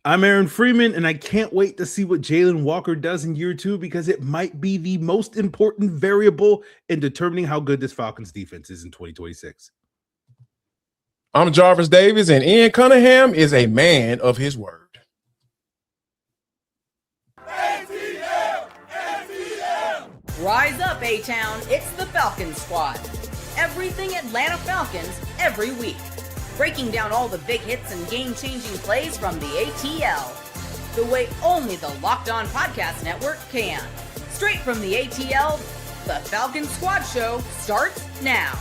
I'm Aaron Freeman, and I can't wait to see what Jaylen Walker does in year 2 because it might be the most important variable in determining how good this Falcons defense is in 2026. I'm Jarvis Davis, and Ian Cunningham is a man of his word. Rise up, A-Town. It's the Falcons Squad. Everything Atlanta Falcons every week. Breaking down all the big hits and game-changing plays from the ATL. The way only the Locked On Podcast Network can. Straight from the ATL, the Falcons Squad Show starts now.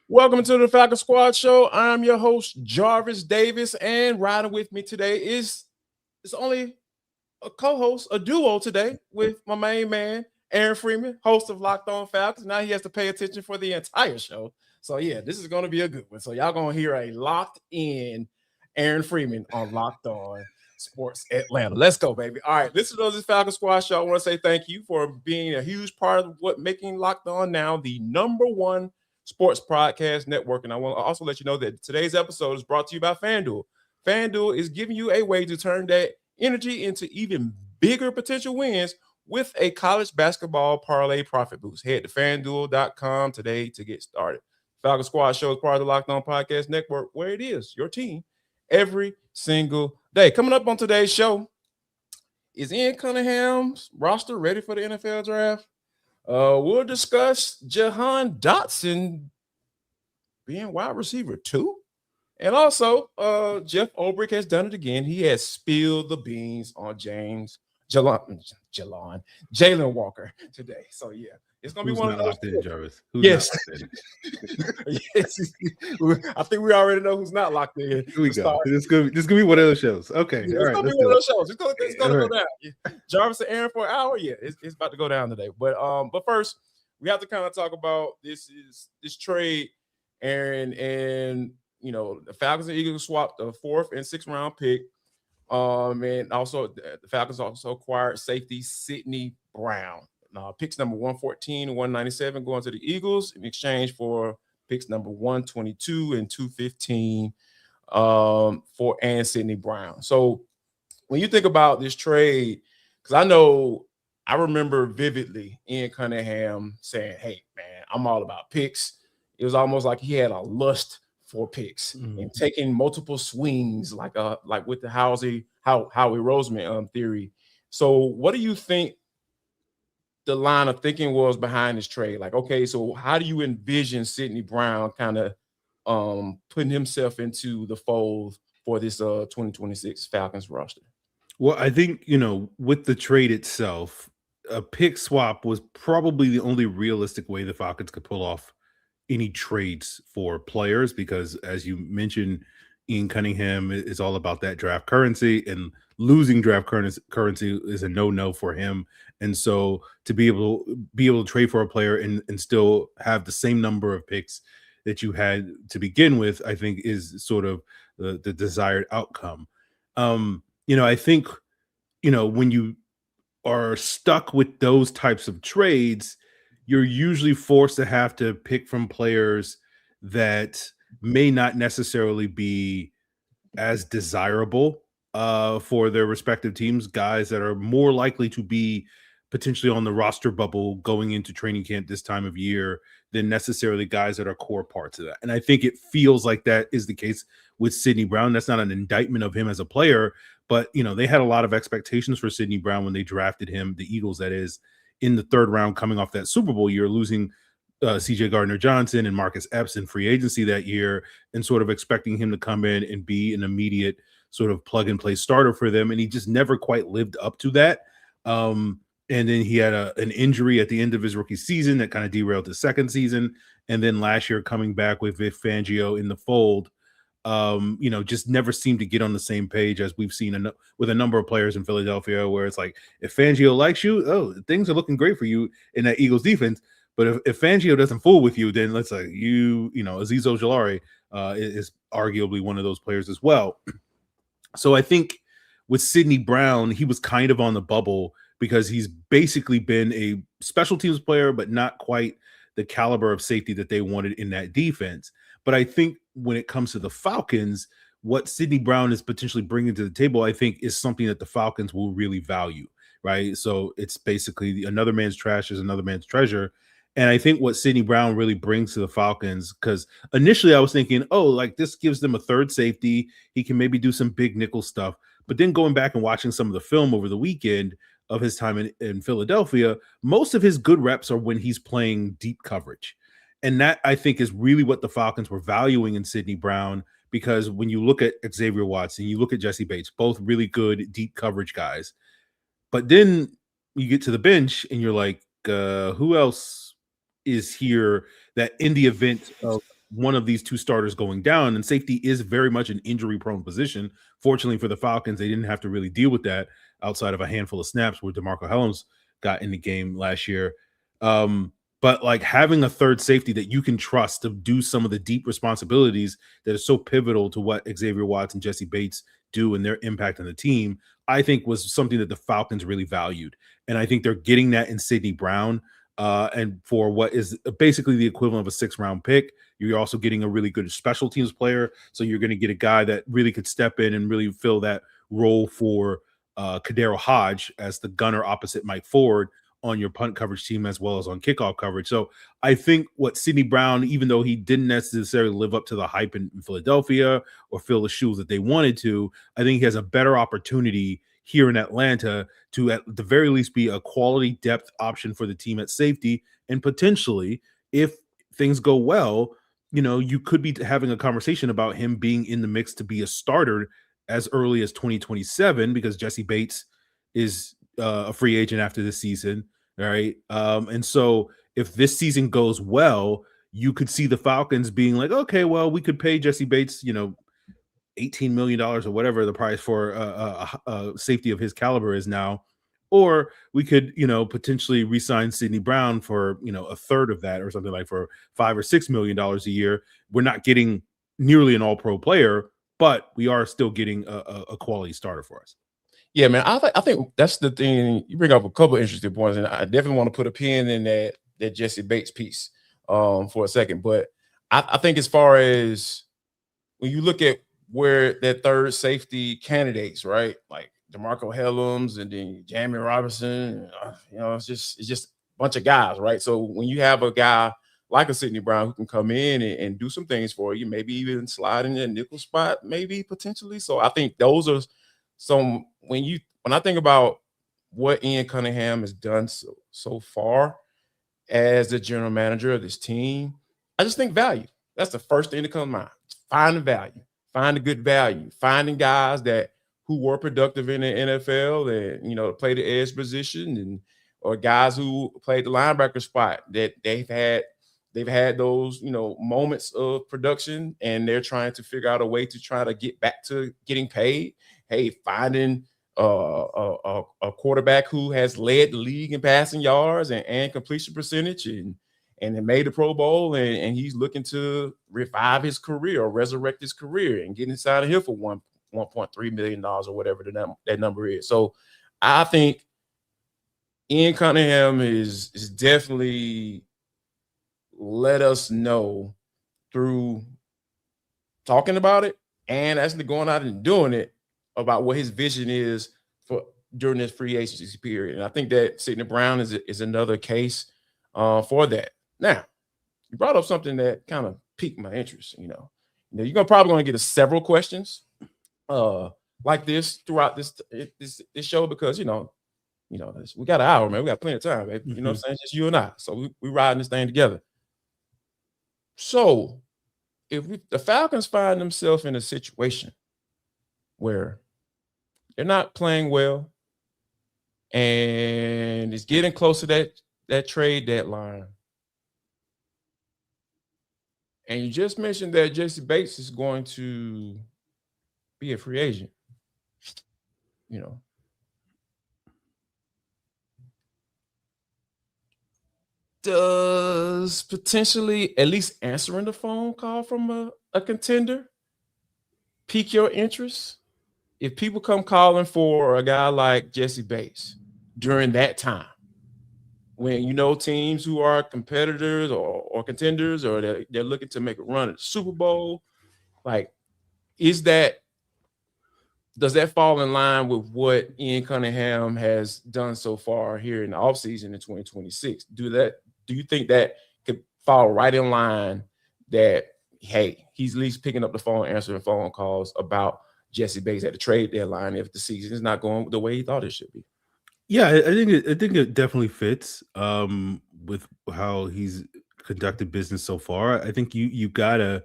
Welcome to the Falcons Squad Show. I'm your host, Jarvis Davis, and riding with me today is only a co-host, a duo today with my main man, Aaron Freeman, host of Locked On Falcons. Now he has to pay attention for the entire show. So, yeah, this is going to be a good one. So, y'all going to hear a locked-in Aaron Freeman on Locked On Sports Atlanta. Let's go, baby. All right, listen to this Falcons Squad Show. I want to say thank you for being a huge part of what making Locked On now the #1 sports podcast network. And I want to also let you know that today's episode is brought to you by FanDuel. FanDuel is giving you a way to turn that energy into even bigger potential wins with a college basketball parlay profit boost. Head to FanDuel.com today to get started. Falcon Squad Show is part of the Locked On Podcast Network, where it is your team every single day. Coming up on today's show, is Ian Cunningham's roster ready for the NFL draft? We'll discuss Jahan Dotson being wide receiver 2. And also, Jeff Ulbrich has done it again. He has spilled the beans on Jaylen Walker today. So, yeah, it's going to be one of those. In, Jarvis? Yes. Yes. I think we already know who's not locked in. Here we go. This is going to be one of those shows. Okay. Yeah, it's going to be one of those shows. It's going to go down. Yeah. Jarvis and Aaron for an hour. Yeah, it's about to go down today. But first, we have to kind of talk about this trade, Aaron, and you know, the Falcons and Eagles swapped the 4th and 6th round pick. And also the Falcons also acquired safety Sidney Brown. Picks number 114 and 197 going to the Eagles in exchange for picks number 122 and 215 for Sidney Brown. So when you think about this trade, because I remember vividly Ian Cunningham saying, "Hey, man, I'm all about picks." It was almost like he had a lust for picks and taking multiple swings, like with the Howie Roseman theory. So, what do you think the line of thinking was behind this trade? Like, okay, so how do you envision Sidney Brown kind of putting himself into the fold for this 2026 Falcons roster? Well, I think, with the trade itself, a pick swap was probably the only realistic way the Falcons could pull off any trades for players, because as you mentioned, Ian Cunningham is all about that draft currency, and losing draft currency is a no for him. And so to be able to trade for a player and still have the same number of picks that you had to begin with, I think is sort of the desired outcome. I think, when you are stuck with those types of trades, you're usually forced to have to pick from players that may not necessarily be as desirable for their respective teams, guys that are more likely to be potentially on the roster bubble going into training camp this time of year than necessarily guys that are core parts of that. And I think it feels like that is the case with Sidney Brown. That's not an indictment of him as a player, but, they had a lot of expectations for Sidney Brown when they drafted him, the Eagles, that is, in the 3rd round, coming off that Super Bowl year, losing CJ Gardner-Johnson and Marcus Epps in free agency that year, and sort of expecting him to come in and be an immediate sort of plug-and-play starter for them. And he just never quite lived up to that. And then he had an injury at the end of his rookie season that kind of derailed his second season. And then last year, coming back with Vic Fangio in the fold, just never seemed to get on the same page, as we've seen with a number of players in Philadelphia, where it's like, if Fangio likes you, things are looking great for you in that Eagles defense. But if Fangio doesn't fool with you, then let's say Azeez Ojulari is arguably one of those players as well. So I think with Sidney Brown, he was kind of on the bubble because he's basically been a special teams player, but not quite the caliber of safety that they wanted in that defense. But I think when it comes to the Falcons, what Sidney Brown is potentially bringing to the table, I think, is something that the Falcons will really value, right? So it's basically another man's trash is another man's treasure. And I think what Sidney Brown really brings to the Falcons, because initially I was thinking, oh, like this gives them a third safety. He can maybe do some big nickel stuff. But then going back and watching some of the film over the weekend of his time in Philadelphia, most of his good reps are when he's playing deep coverage. And that, I think, is really what the Falcons were valuing in Sidney Brown, because when you look at Xavier Watson, you look at Jesse Bates, both really good deep coverage guys. But then you get to the bench and you're like, who else is here that in the event of one of these two starters going down, and safety is very much an injury-prone position. Fortunately for the Falcons, they didn't have to really deal with that outside of a handful of snaps where DeMarco Hellams got in the game last year. But like having a third safety that you can trust to do some of the deep responsibilities that are so pivotal to what Xavier Watts and Jesse Bates do and their impact on the team, I think was something that the Falcons really valued. And I think they're getting that in Sidney Brown. And for what is basically the equivalent of a 6th-round pick, you're also getting a really good special teams player. So you're going to get a guy that really could step in and really fill that role for Kadero Hodge as the gunner opposite Mike Ford on your punt coverage team as well as on kickoff coverage. So I think what Sidney Brown, even though he didn't necessarily live up to the hype in Philadelphia or fill the shoes that they wanted to, I think he has a better opportunity here in Atlanta to at the very least be a quality depth option for the team at safety. And potentially, if things go well, you know, you could be having a conversation about him being in the mix to be a starter as early as 2027, because Jesse Bates is a free agent after this season. All right. And so if this season goes well, you could see the Falcons being like, okay, well, we could pay Jesse Bates, you know, $18 million or whatever the price for a safety of his caliber is now. Or we could, you know, potentially re-sign Sidney Brown for, you know, a third of that or something, like for $5 or $6 million a year. We're not getting nearly an all-pro player, but we are still getting a quality starter for us. Yeah, man. I think that's the thing. You bring up a couple of interesting points, and I definitely want to put a pin in that Jesse Bates piece for a second. But I think as far as when you look at where that third safety candidates, right, like DeMarco Hellams and then Jamie Robinson, you know, it's just a bunch of guys, right? So when you have a guy like a Sidney Brown who can come in and do some things for you, maybe even slide in that nickel spot, maybe potentially. So I think those are some, when I think about what Ian Cunningham has done so far as the general manager of this team, I just think value. That's the first thing that comes to mind. Find the value, find a good value, finding guys who were productive in the NFL and, you know, play the edge position, or guys who played the linebacker spot that they've had those, you know, moments of production, and they're trying to figure out a way to try to get back to getting paid. Hey, finding a quarterback who has led the league in passing yards and completion percentage and it made the Pro Bowl, and he's looking to revive his career or resurrect his career and get inside of here for $1.3 million or whatever that number is. So I think Ian Cunningham is definitely let us know through talking about it and actually going out and doing it about what his vision is for during this free agency period. And I think that Sidney Brown is another case for that. Now, you brought up something that kind of piqued my interest. You know, you're probably going to get several questions like this throughout this show, because we got an hour, man. We got plenty of time, baby. You know what I'm saying? Just you and I. So we riding this thing together. So if the Falcons find themselves in a situation where they're not playing well and it's getting close to that trade deadline, and you just mentioned that Jesse Bates is going to be a free agent, you know, does potentially at least answering the phone call from a contender pique your interest? If people come calling for a guy like Jesse Bates during that time, when you know teams who are competitors or contenders, or they're looking to make a run at the Super Bowl, like, does that fall in line with what Ian Cunningham has done so far here in the offseason in 2026? Do you think that could fall right in line that, hey, he's at least picking up the phone, answering phone calls about Jesse Bates at the trade deadline if the season is not going the way he thought it should be? Yeah, I think it definitely fits with how he's conducted business so far. I think you gotta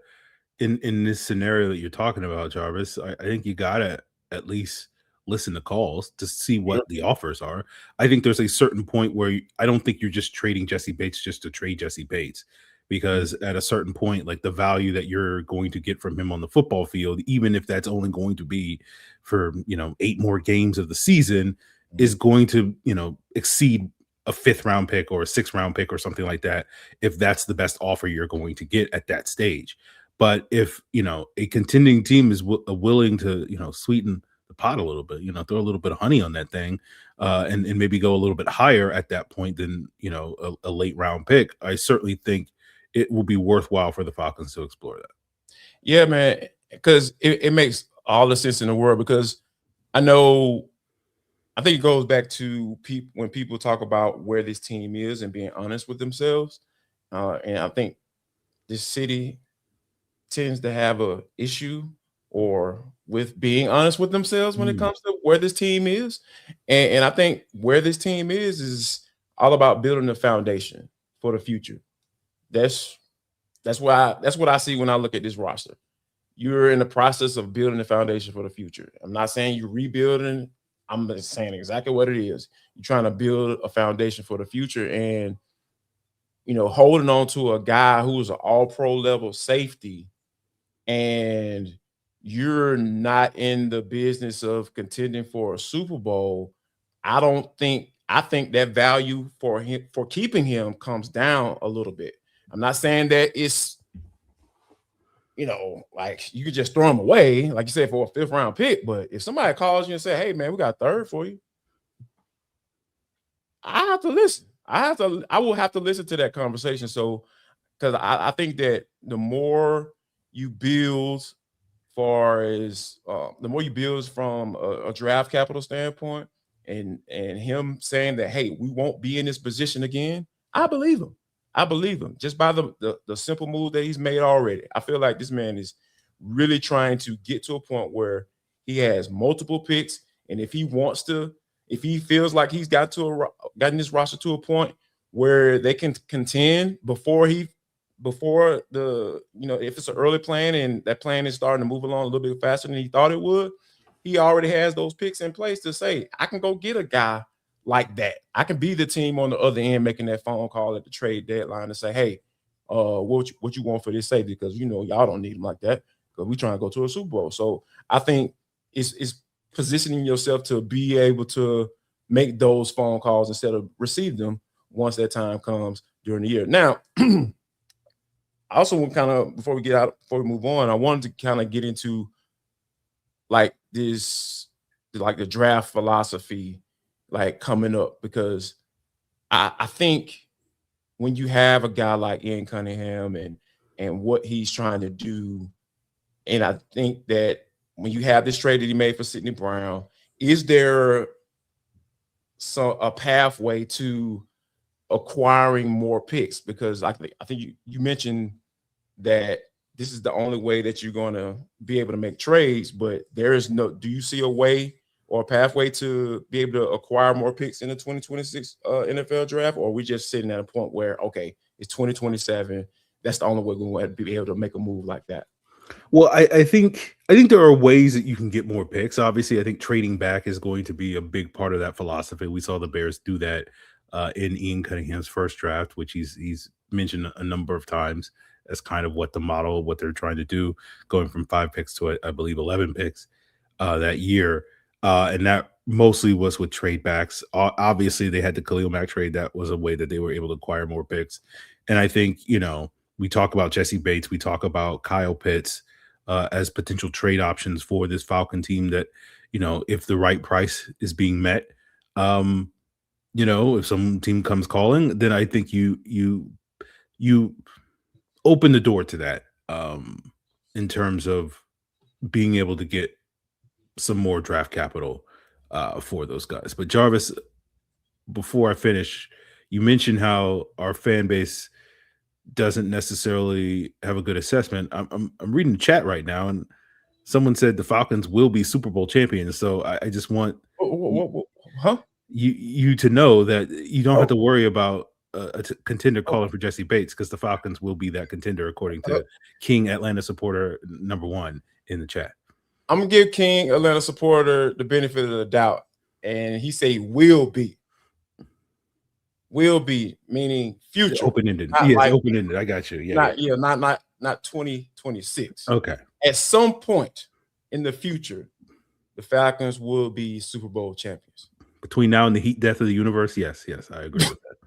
in this scenario that you're talking about, Jarvis. I think you gotta at least listen to calls to see what the offers are. I think there's a certain point where I don't think you're just trading Jesse Bates just to trade Jesse Bates, because at a certain point, like the value that you're going to get from him on the football field, even if that's only going to be for 8 more games of the season, is going to exceed a 5th round pick or a 6th round pick or something like that, if that's the best offer you're going to get at that stage. But if a contending team is willing to sweeten the pot a little bit, throw a little bit of honey on that thing, and maybe go a little bit higher at that point than a late round pick, I certainly think it will be worthwhile for the Falcons to explore that. Yeah, man, because it makes all the sense in the world, because I think it goes back to when people talk about where this team is and being honest with themselves. And I think this city tends to have a issue with being honest with themselves when it comes to where this team is. And I think where this team is all about building a foundation for the future. That's what I see when I look at this roster. You're in the process of building a foundation for the future. I'm not saying you're rebuilding. I'm just saying exactly what it is. You're trying to build a foundation for the future, and holding on to a guy who's an all-pro level safety, and you're not in the business of contending for a Super Bowl. I think that value for keeping him comes down a little bit. I'm not saying that it's like you could just throw him away, like you said, for a 5th round pick. But if somebody calls you and say, hey man, we got a 3rd for you, I have to listen. I will have to listen to that conversation. So, because I think that the more you build, the more you build from a draft capital standpoint, and him saying that, hey, we won't be in this position again, I believe him. Just by the simple move that he's made already. I feel like this man is really trying to get to a point where he has multiple picks, and if he feels like he's gotten this roster to a point where they can contend before if it's an early plan and that plan is starting to move along a little bit faster than he thought it would, he already has those picks in place to say, I can go get a guy like that. I can be the team on the other end making that phone call at the trade deadline to say, hey, what you want for this safety? Because y'all don't need him like that, because we're trying to go to a Super Bowl. So I think it's positioning yourself to be able to make those phone calls instead of receive them once that time comes during the year. Now, I also want before we move on, I wanted to kind of get into like this, like the draft philosophy, like coming up, because I think when you have a guy like Ian Cunningham and what he's trying to do, and I think that when you have this trade that he made for Sidney Brown, is there a pathway to acquiring more picks? Because I think you mentioned that this is the only way that you're going to be able to make trades, but do you see a way or a pathway to be able to acquire more picks in the 2026 NFL draft? Or are we just sitting at a point where, okay, it's 2027, that's the only way we're going to be able to make a move like that? Well, I think there are ways that you can get more picks. Obviously, I think trading back is going to be a big part of that philosophy. We saw the Bears do that in Ian Cunningham's first draft, which he's mentioned a number of times as kind of what they're trying to do, going from 5 picks to I believe 11 picks that year. And that mostly was with trade backs. Obviously, they had the Khalil Mack trade. That was a way that they were able to acquire more picks. And I think, we talk about Jesse Bates, we talk about Kyle Pitts as potential trade options for this Falcon team that, if the right price is being met, if some team comes calling, then I think you open the door to that in terms of being able to get some more draft capital for those guys. But Jarvis, before I finish, you mentioned how our fan base doesn't necessarily have a good assessment. I'm reading the chat right now, and someone said the Falcons will be Super Bowl champions. So I just want Huh? you to know that you don't have to worry about a contender calling for Jesse Bates, because the Falcons will be that contender, according to King Atlanta supporter #1 in the chat. I'm gonna give King Atlanta supporter the benefit of the doubt, and he say will be. Will be meaning future, open-ended. Yes, like, open-ended. I got you. Yeah, not 2026. Okay. At some point in the future, the Falcons will be Super Bowl champions. Between now and the heat death of the universe, yes, I agree with that.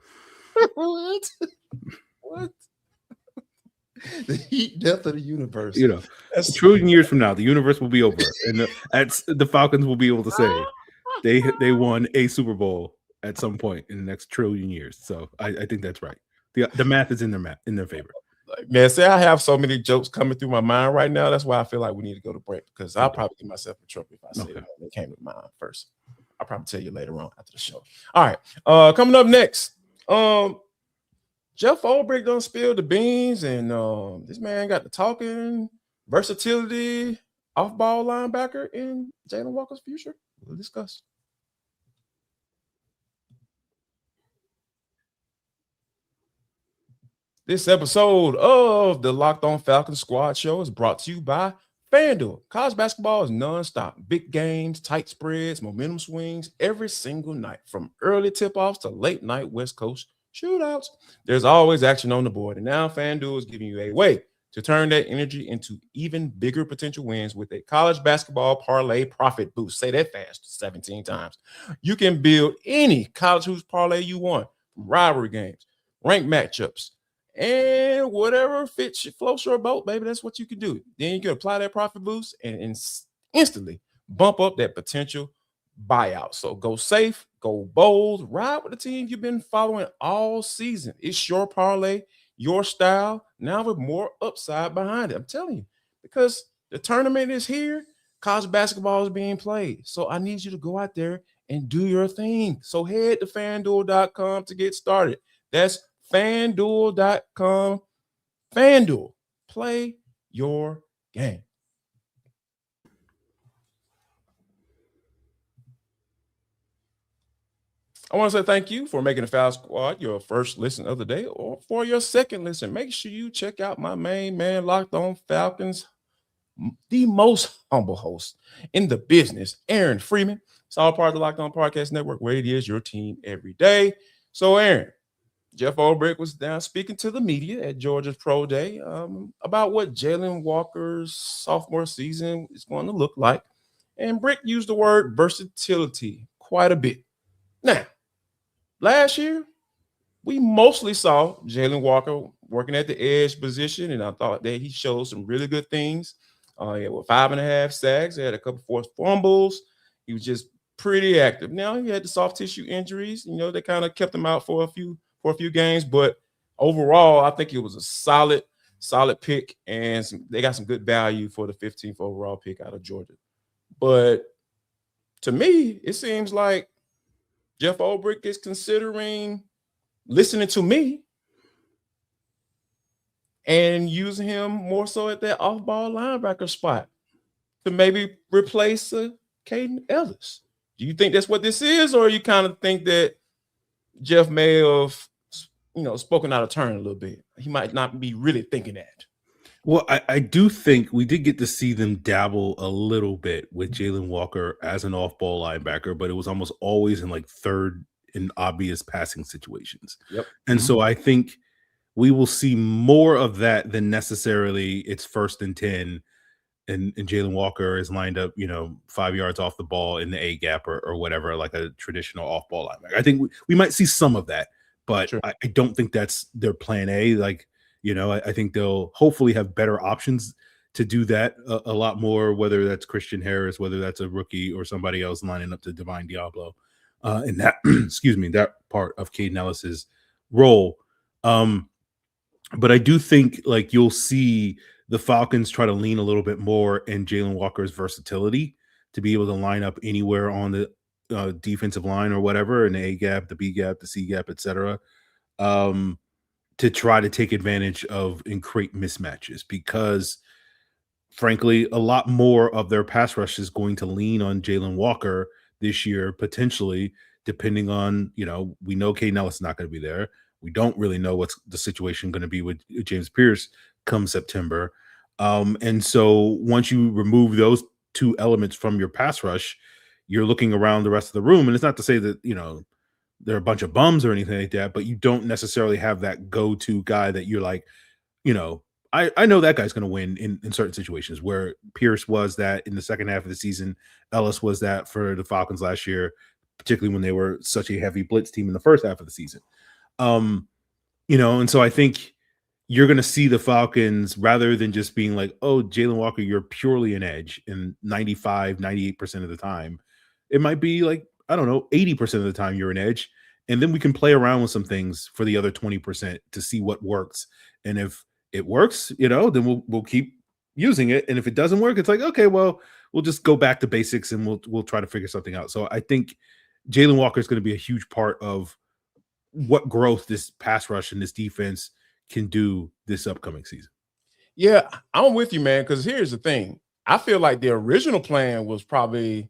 What? The heat death of the universe. That's 1 trillion years from now, the universe will be over, and the Falcons will be able to say they won a Super Bowl at some point in the next 1 trillion years. So I think that's right. The math is in their favor. Man, say I have so many jokes coming through my mind right now. That's why I feel like we need to go to break, because I'll probably give myself in trouble if I say that they came to mind first. I'll probably tell you later on after the show. All right. Coming up next, Jeff Ulbrich done spilled the beans, and this man got the talking versatility off-ball linebacker in Jaylen Walker's future. We'll discuss. This episode of the Locked On Falcons Squad Show is brought to you by FanDuel. College basketball is nonstop. Big games, tight spreads, momentum swings every single night, from early tip-offs to late-night West Coast shootouts. There's always action on the board, and now FanDuel is giving you a way to turn that energy into even bigger potential wins with a college basketball parlay profit boost. Say that fast 17 times. You can build any college hoops parlay you want, from rivalry games, ranked matchups, and whatever fits your floats your boat, baby. That's what you can do. Then you can apply that profit boost and instantly bump up that potential buyout. So go safe, go bold, ride with the team you've been following all season. It's your parlay, your style, now with more upside behind it. I'm telling you, because the tournament is here, college basketball is being played. So I need you to go out there and do your thing. So head to FanDuel.com to get started. That's FanDuel.com. FanDuel, play your game. I want to say thank you for making the Foul Squad your first listen of the day, or for your second listen. Make sure you check out my main man, Locked On Falcons, the most humble host in the business, Aaron Freeman. It's all part of the Locked On Podcast Network, where it is your team every day. So, Aaron, Jeff Ulbrich was down speaking to the media at Georgia's Pro Day about what Jaylen Walker's sophomore season is going to look like. And Brick used the word versatility quite a bit. Now, last year, we mostly saw Jaylen Walker working at the edge position, and I thought that he showed some really good things. He had 5.5 sacks. He had a couple forced fumbles. He was just pretty active. Now, he had the soft tissue injuries. They kind of kept him out for a few games, but overall, I think it was a solid pick, and they got some good value for the 15th overall pick out of Georgia. But to me, it seems like Jeff Ulbrich is considering listening to me and using him more so at that off-ball linebacker spot to maybe replace Caden Ellis. Do you think that's what this is, or you kind of think that Jeff may have spoken out of turn a little bit? He might not be really thinking that. Well, I do think we did get to see them dabble a little bit with Jaylen Walker as an off-ball linebacker, but it was almost always in like third and obvious passing situations. Yep. And so I think we will see more of that than necessarily it's 1st and 10 and Jaylen Walker is lined up, 5 yards off the ball in the A gap or whatever, like a traditional off-ball linebacker. I think we might see some of that, but sure. I don't think that's their plan A. I think they'll hopefully have better options to do that a lot more, whether that's Christian Harris, whether that's a rookie or somebody else lining up to Divine Diablo. in that excuse me, that part of Caden Ellis's role. But I do think like you'll see the Falcons try to lean a little bit more in Jaylen Walker's versatility to be able to line up anywhere on the defensive line or whatever, in the A gap, the B gap, the C gap, etc. To try to take advantage of and create mismatches, because frankly, a lot more of their pass rush is going to lean on Jaylen Walker this year, potentially, depending on, we know Caden Ellis is not going to be there. We don't really know what's the situation going to be with James Pierce come September. And so once you remove those two elements from your pass rush, you're looking around the rest of the room. And it's not to say that, they're a bunch of bums or anything like that, but you don't necessarily have that go-to guy that you're like, I know that guy's going to win in certain situations, where Pierce was that in the second half of the season. Ellis was that for the Falcons last year, particularly when they were such a heavy blitz team in the first half of the season. And so I think you're going to see the Falcons, rather than just being like, oh, Jaylen Walker, you're purely an edge in 95, 98% of the time. It might be like, I don't know, 80% of the time you're an edge. And then we can play around with some things for the other 20% to see what works. And if it works, then we'll keep using it. And if it doesn't work, it's like, okay, well, we'll just go back to basics and we'll try to figure something out. So I think Jaylen Walker is going to be a huge part of what growth this pass rush and this defense can do this upcoming season. Yeah, I'm with you, man, because here's the thing. I feel like the original plan was probably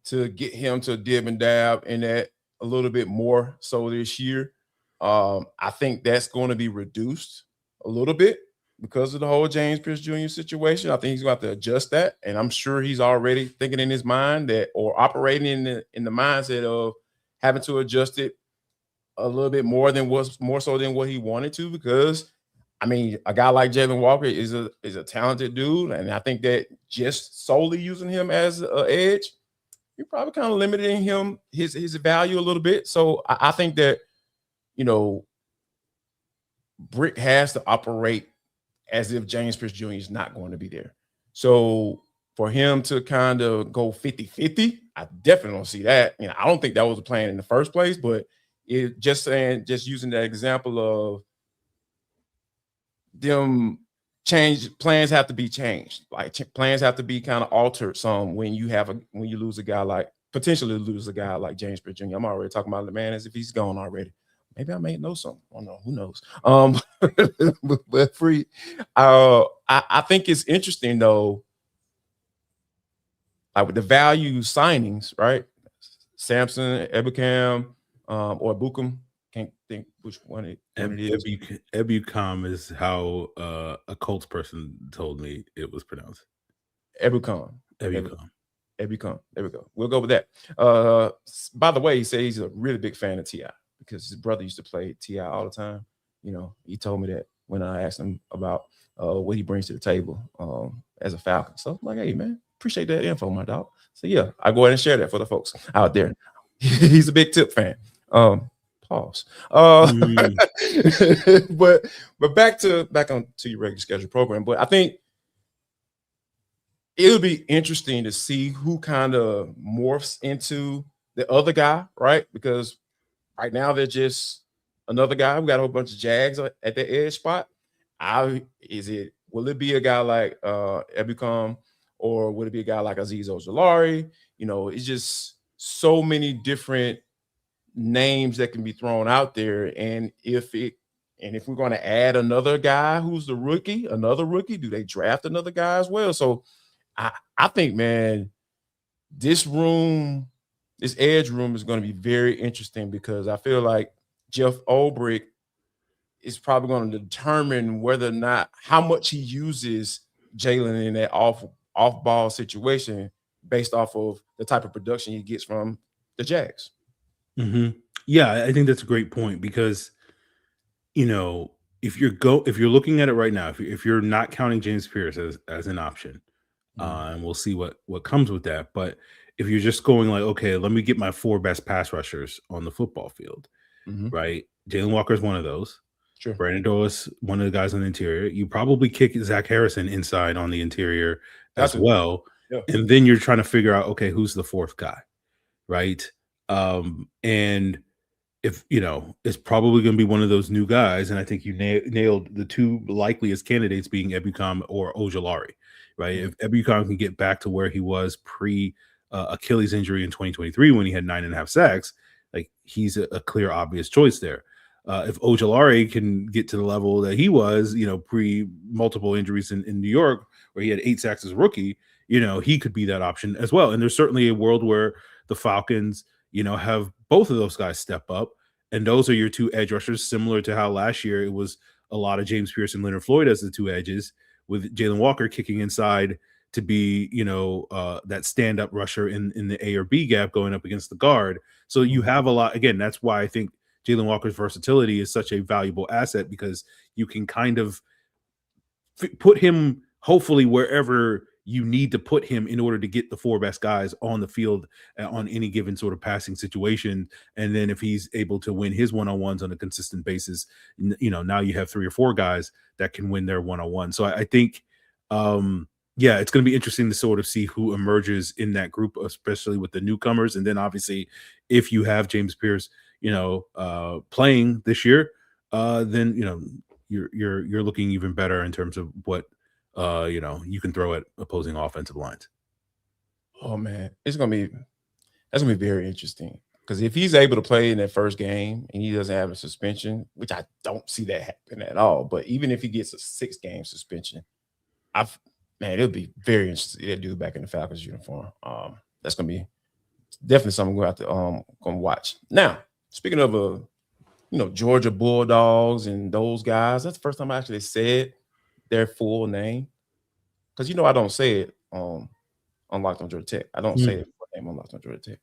to get him to dib and dab in that a little bit more so this year. I think that's going to be reduced a little bit because of the whole James Pierce Jr. situation. I think he's going to have to adjust that, and I'm sure he's already thinking in his mind that, or operating in the mindset of having to adjust it a little bit more so than what he wanted to, because I mean, a guy like Jaylen Walker is a talented dude, and I think that just solely using him as an edge, you're probably kind of limiting his value a little bit. So I think that, Brick has to operate as if James Pierce Jr. is not going to be there. So for him to kind of go 50-50, I definitely don't see that. I don't think that was a plan in the first place, but just using that example of them plans have to be changed. Like plans have to be kind of altered some when you potentially lose a guy like James Pierce Jr. I'm already talking about the man as if he's gone already. Maybe I may know something. I don't know. Who knows? But free. I think it's interesting though. Like with the value signings, right? Samson, Ebukam, or Bukum. Can't think which one it is. Ebukam is how a Colts person told me it was pronounced. Ebukam. There we go. We'll go with that. By the way, he said he's a really big fan of T.I. because his brother used to play T.I. all the time. He told me that when I asked him about what he brings to the table as a Falcon. So I'm like, hey, man, appreciate that info, my dog. So yeah, I go ahead and share that for the folks out there. He's a big Tip fan. Pause. But back on to your regular schedule program. But I think it'll be interesting to see who kind of morphs into the other guy, right? Because right now they're just another guy. We got a whole bunch of Jags at the edge spot. Will it be a guy like Ebukam, or would it be a guy like Azeez Ojulari? It's just so many different names that can be thrown out there. And if we're going to add another guy who's another rookie, do they draft another guy as well? So I think, man, this edge room is going to be very interesting, because I feel like Jeff Ulbrich is probably going to determine whether or not how much he uses Jaylen in that off-ball situation based off of the type of production he gets from the Jags. Mm-hmm. Yeah, I think that's a great point, because if you're looking at it right now, if you're not counting James Pierce as an option, and we'll see what comes with that, but if you're just going like, okay, let me get my 4 best pass rushers on the football field, right? Jaylen Walker is one of those. Sure. Brandon Doyle, one of the guys on the interior. You probably kick Zach Harrison inside on the interior as well. Yeah. And then you're trying to figure out, okay, who's the 4th guy, right? And if it's probably going to be one of those new guys, and I think you nailed the two likeliest candidates being Ebukam or Ojulari, right? If Ebukam can get back to where he was pre Achilles injury in 2023 when he had 9.5 sacks, like he's a clear, obvious choice there. If Ojulari can get to the level that he was, pre multiple injuries in New York, where he had 8 sacks as a rookie, he could be that option as well. And there's certainly a world where the Falcons, have both of those guys step up. And those are your two edge rushers, similar to how last year it was a lot of James Pierce and Leonard Floyd as the two edges, with Jaylen Walker kicking inside to be, that stand-up rusher in the A or B gap going up against the guard. So you have a lot. Again, that's why I think Jaylen Walker's versatility is such a valuable asset, because you can kind of put him hopefully wherever you need to put him in order to get the 4 best guys on the field on any given sort of passing situation. And then if he's able to win his one-on-ones on a consistent basis, now you have 3 or 4 guys that can win their one-on-one. So I think, it's going to be interesting to sort of see who emerges in that group, especially with the newcomers. And then obviously if you have James Pierce, playing this year, then, you're looking even better in terms of what, you can throw at opposing offensive lines. Oh man, that's gonna be very interesting, because if he's able to play in that first game and he doesn't have a suspension, which I don't see that happen at all, but even if he gets a 6-game suspension, it'll be very interesting to see that dude back in the Falcons uniform. That's gonna be definitely something we're going to have to watch. Now, speaking of Georgia Bulldogs and those guys, that's the first time I actually said their full name, because I don't say it on Locked on Georgia Tech. I don't say it full name on Locked on Georgia Tech.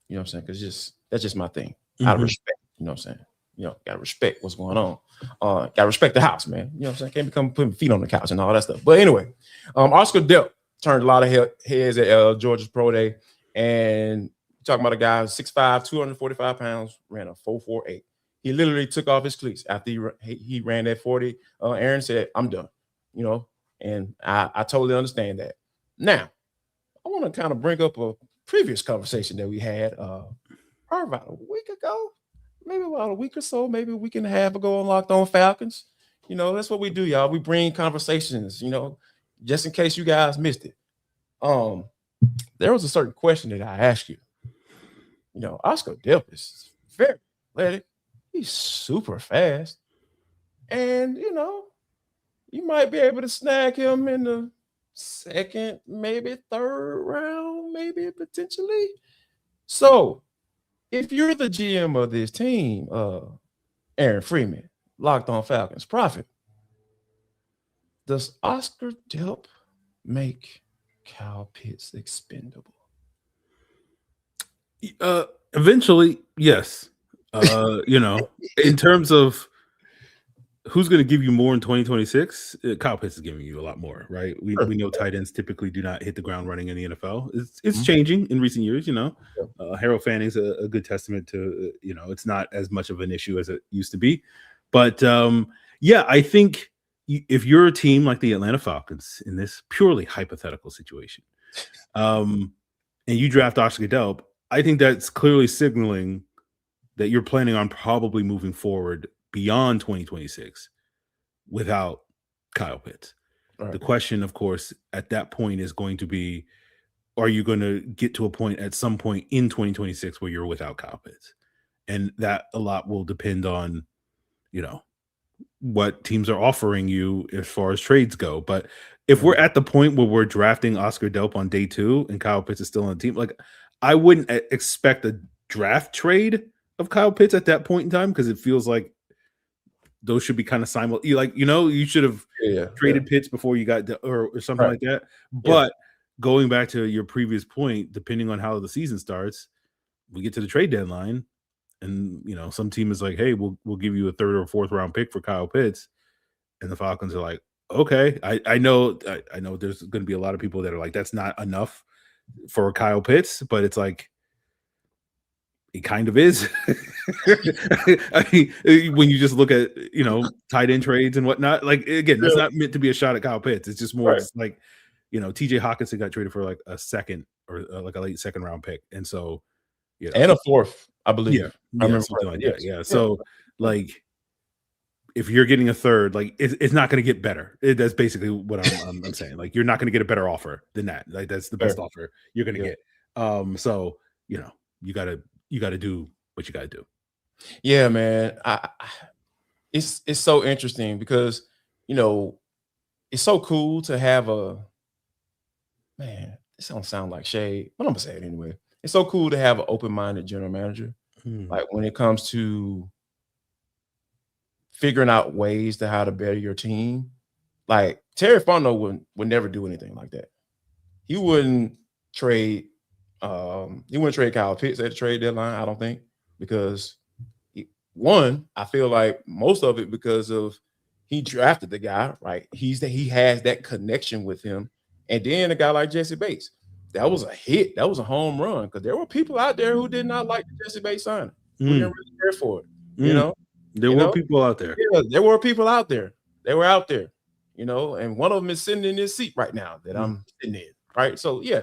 You know what I'm saying? Because that's just my thing. Out of respect. You know what I'm saying? Gotta respect what's going on. Gotta respect the house, man. You know what I'm saying? Can't become putting feet on the couch and all that stuff. But anyway, Oscar Delp turned a lot of heads at Georgia's Pro Day, and talking about a guy 6'5", 245 pounds, ran a 4.48. He literally took off his cleats after he ran that 40. Aaron said, "I'm done." And I totally understand that. Now, I want to kind of bring up a previous conversation that we had probably about a week ago, maybe about a week or so, maybe a week and a half ago on Locked On Falcons. That's what we do, y'all. We bring conversations, just in case you guys missed it. There was a certain question that I asked you. Oscar Delp is very athletic. He's super fast. And, you might be able to snag him in the 2nd, maybe 3rd round, maybe potentially. So, if you're the GM of this team, Aaron Freeman, Locked On Falcons Prophet, does Oscar Delp make Kyle Pitts expendable? Eventually, yes. In terms of who's going to give you more in 2026, Kyle Pitts is giving you a lot more, right? We know tight ends typically do not hit the ground running in the NFL. It's changing in recent years, Harold Fanning's a good testament to, it's not as much of an issue as it used to be. But I think if you're a team like the Atlanta Falcons in this purely hypothetical situation, and you draft Oscar Delp, I think that's clearly signaling that you're planning on probably moving forward beyond 2026 without Kyle Pitts. Right. The question, of course, at that point is going to be, are you going to get to a point at some point in 2026 where you're without Kyle Pitts? And that a lot will depend on, what teams are offering you as far as trades go. But if we're at the point where we're drafting Oscar Delp on day 2 and Kyle Pitts is still on the team, like I wouldn't expect a draft trade of Kyle Pitts at that point in time, because it feels like those should be kind of simultaneous. You should have traded Pitts before you got or something like that. But going back to your previous point, depending on how the season starts, we get to the trade deadline, and some team is like, "Hey, we'll give you a 3rd or 4th round pick for Kyle Pitts," and the Falcons are like, "Okay." I know there's going to be a lot of people that are like, "That's not enough for Kyle Pitts," but it's like, it kind of is. I mean, when you just look at, tight end trades and whatnot, like, again, it's not meant to be a shot at Kyle Pitts. It's just more just like, TJ Hawkinson got traded for like a 2nd or like a late 2nd round pick. And so You know? And a fourth, I believe. Yeah, I remember something like correctly. that. Yeah. So like if you're getting a third, like it's not going to get better. That's basically what I'm saying. Like you're not going to get a better offer than that. Like that's the best Fair. offer you're going to Yeah. get. So you know you gotta do what you gotta do. Yeah, man. It's so interesting because it's so cool to have this don't sound like shade, but I'm gonna say it anyway. It's so cool to have an open-minded general manager. Like when it comes to figuring out ways to how to better your team. Like Terry Fontenot would never do anything like that. He wouldn't trade Kyle Pitts at the trade deadline, I don't think, because I feel like most of it because of he drafted the guy, right? He has that connection with him. And then a guy like Jesse Bates, that was a hit. That was a home run because there were people out there who did not like the Jesse Bates signing. Who didn't really care for it, There were people out there. Yeah, there were people out there. They were out there, and one of them is sitting in this seat right now that I'm sitting in, right? So yeah,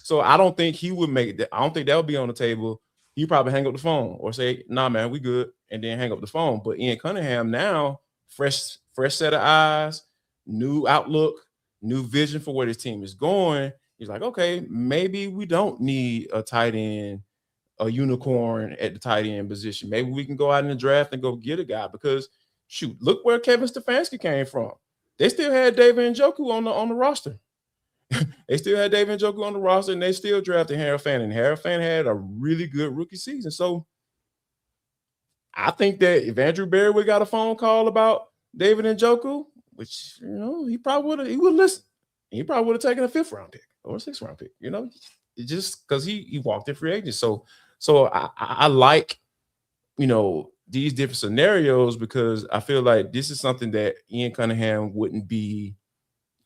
so I don't think he would make that. I don't think that would be on the table. He probably hang up the phone or say, "Nah, man, we good," and then hang up the phone. But Ian Cunningham now, fresh set of eyes, new outlook, new vision for where this team is going. He's like, okay, maybe we don't need a tight end, a unicorn at the tight end position. Maybe we can go out in the draft and go get a guy because shoot, look where Kevin Stefanski came from. They still had David Njoku on the roster. They still had David Njoku on the roster, and they still drafted Harold Fan. And Harold Fan had a really good rookie season. So I think that if Andrew Berry would have got a phone call about David Njoku, which he probably would listen. He probably would have taken a 5th round pick or a 6th round pick. Just because he walked in free agent. So I like these different scenarios because I feel like this is something that Ian Cunningham wouldn't be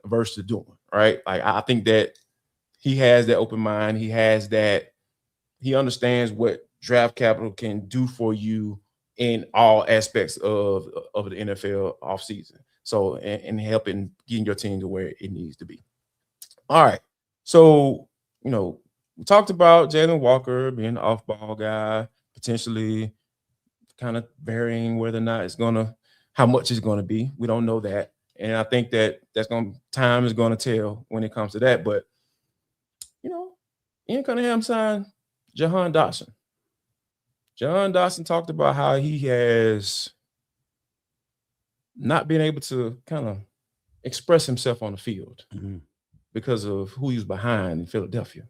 averse to doing, right? Like I think that he has that open mind. He has that. He understands what draft capital can do for you in all aspects of the NFL offseason. So and helping getting your team to where it needs to be. All right. So we talked about Jaylen Walker being an off-ball guy, potentially kind of varying whether or not how much it's gonna be. We don't know that. And I think that time is going to tell when it comes to that. But, Ian Cunningham signed Jahan Dotson. Jahan Dotson talked about how he has not been able to kind of express himself on the field because of who he was behind in Philadelphia.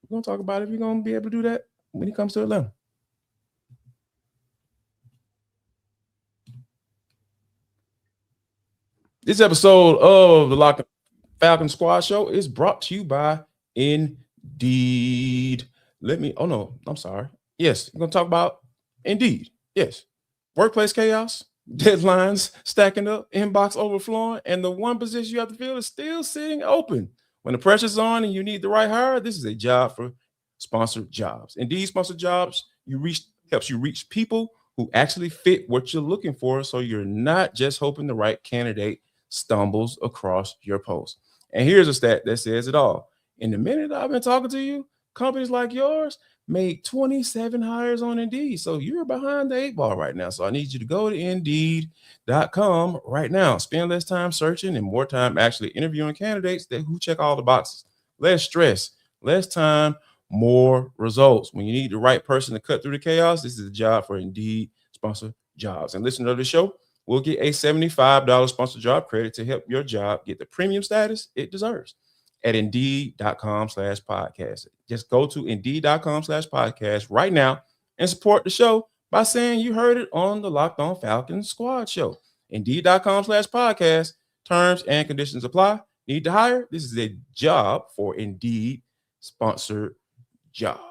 We're going to talk about if you're going to be able to do that when he comes to Atlanta. This episode of the FALCONS SQUAD SHOW is brought to you by Indeed. I'm sorry. Yes, we're going to talk about Indeed. Yes. Workplace chaos, deadlines stacking up, inbox overflowing, and the one position you have to fill is still sitting open. When the pressure's on and you need the right hire, this is a job for sponsored jobs. Indeed sponsored jobs helps you reach people who actually fit what you're looking for, so you're not just hoping the right candidate stumbles across your post. And here's a stat that says it all. In the minute I've been talking to you, companies like yours made 27 hires on Indeed. So you're behind the 8 ball right now. So I need you to go to Indeed.com right now. Spend less time searching and more time actually interviewing candidates who check all the boxes. Less stress, less time, more results. When you need the right person to cut through the chaos, this is a job for Indeed sponsored jobs. And listen to the show. We'll get a $75 sponsored job credit to help your job get the premium status it deserves at Indeed.com/podcast. Just go to Indeed.com/podcast right now and support the show by saying you heard it on the Locked On FALCONS SQUAD Show. Indeed.com/podcast. Terms and conditions apply. Need to hire? This is a job for Indeed sponsored jobs.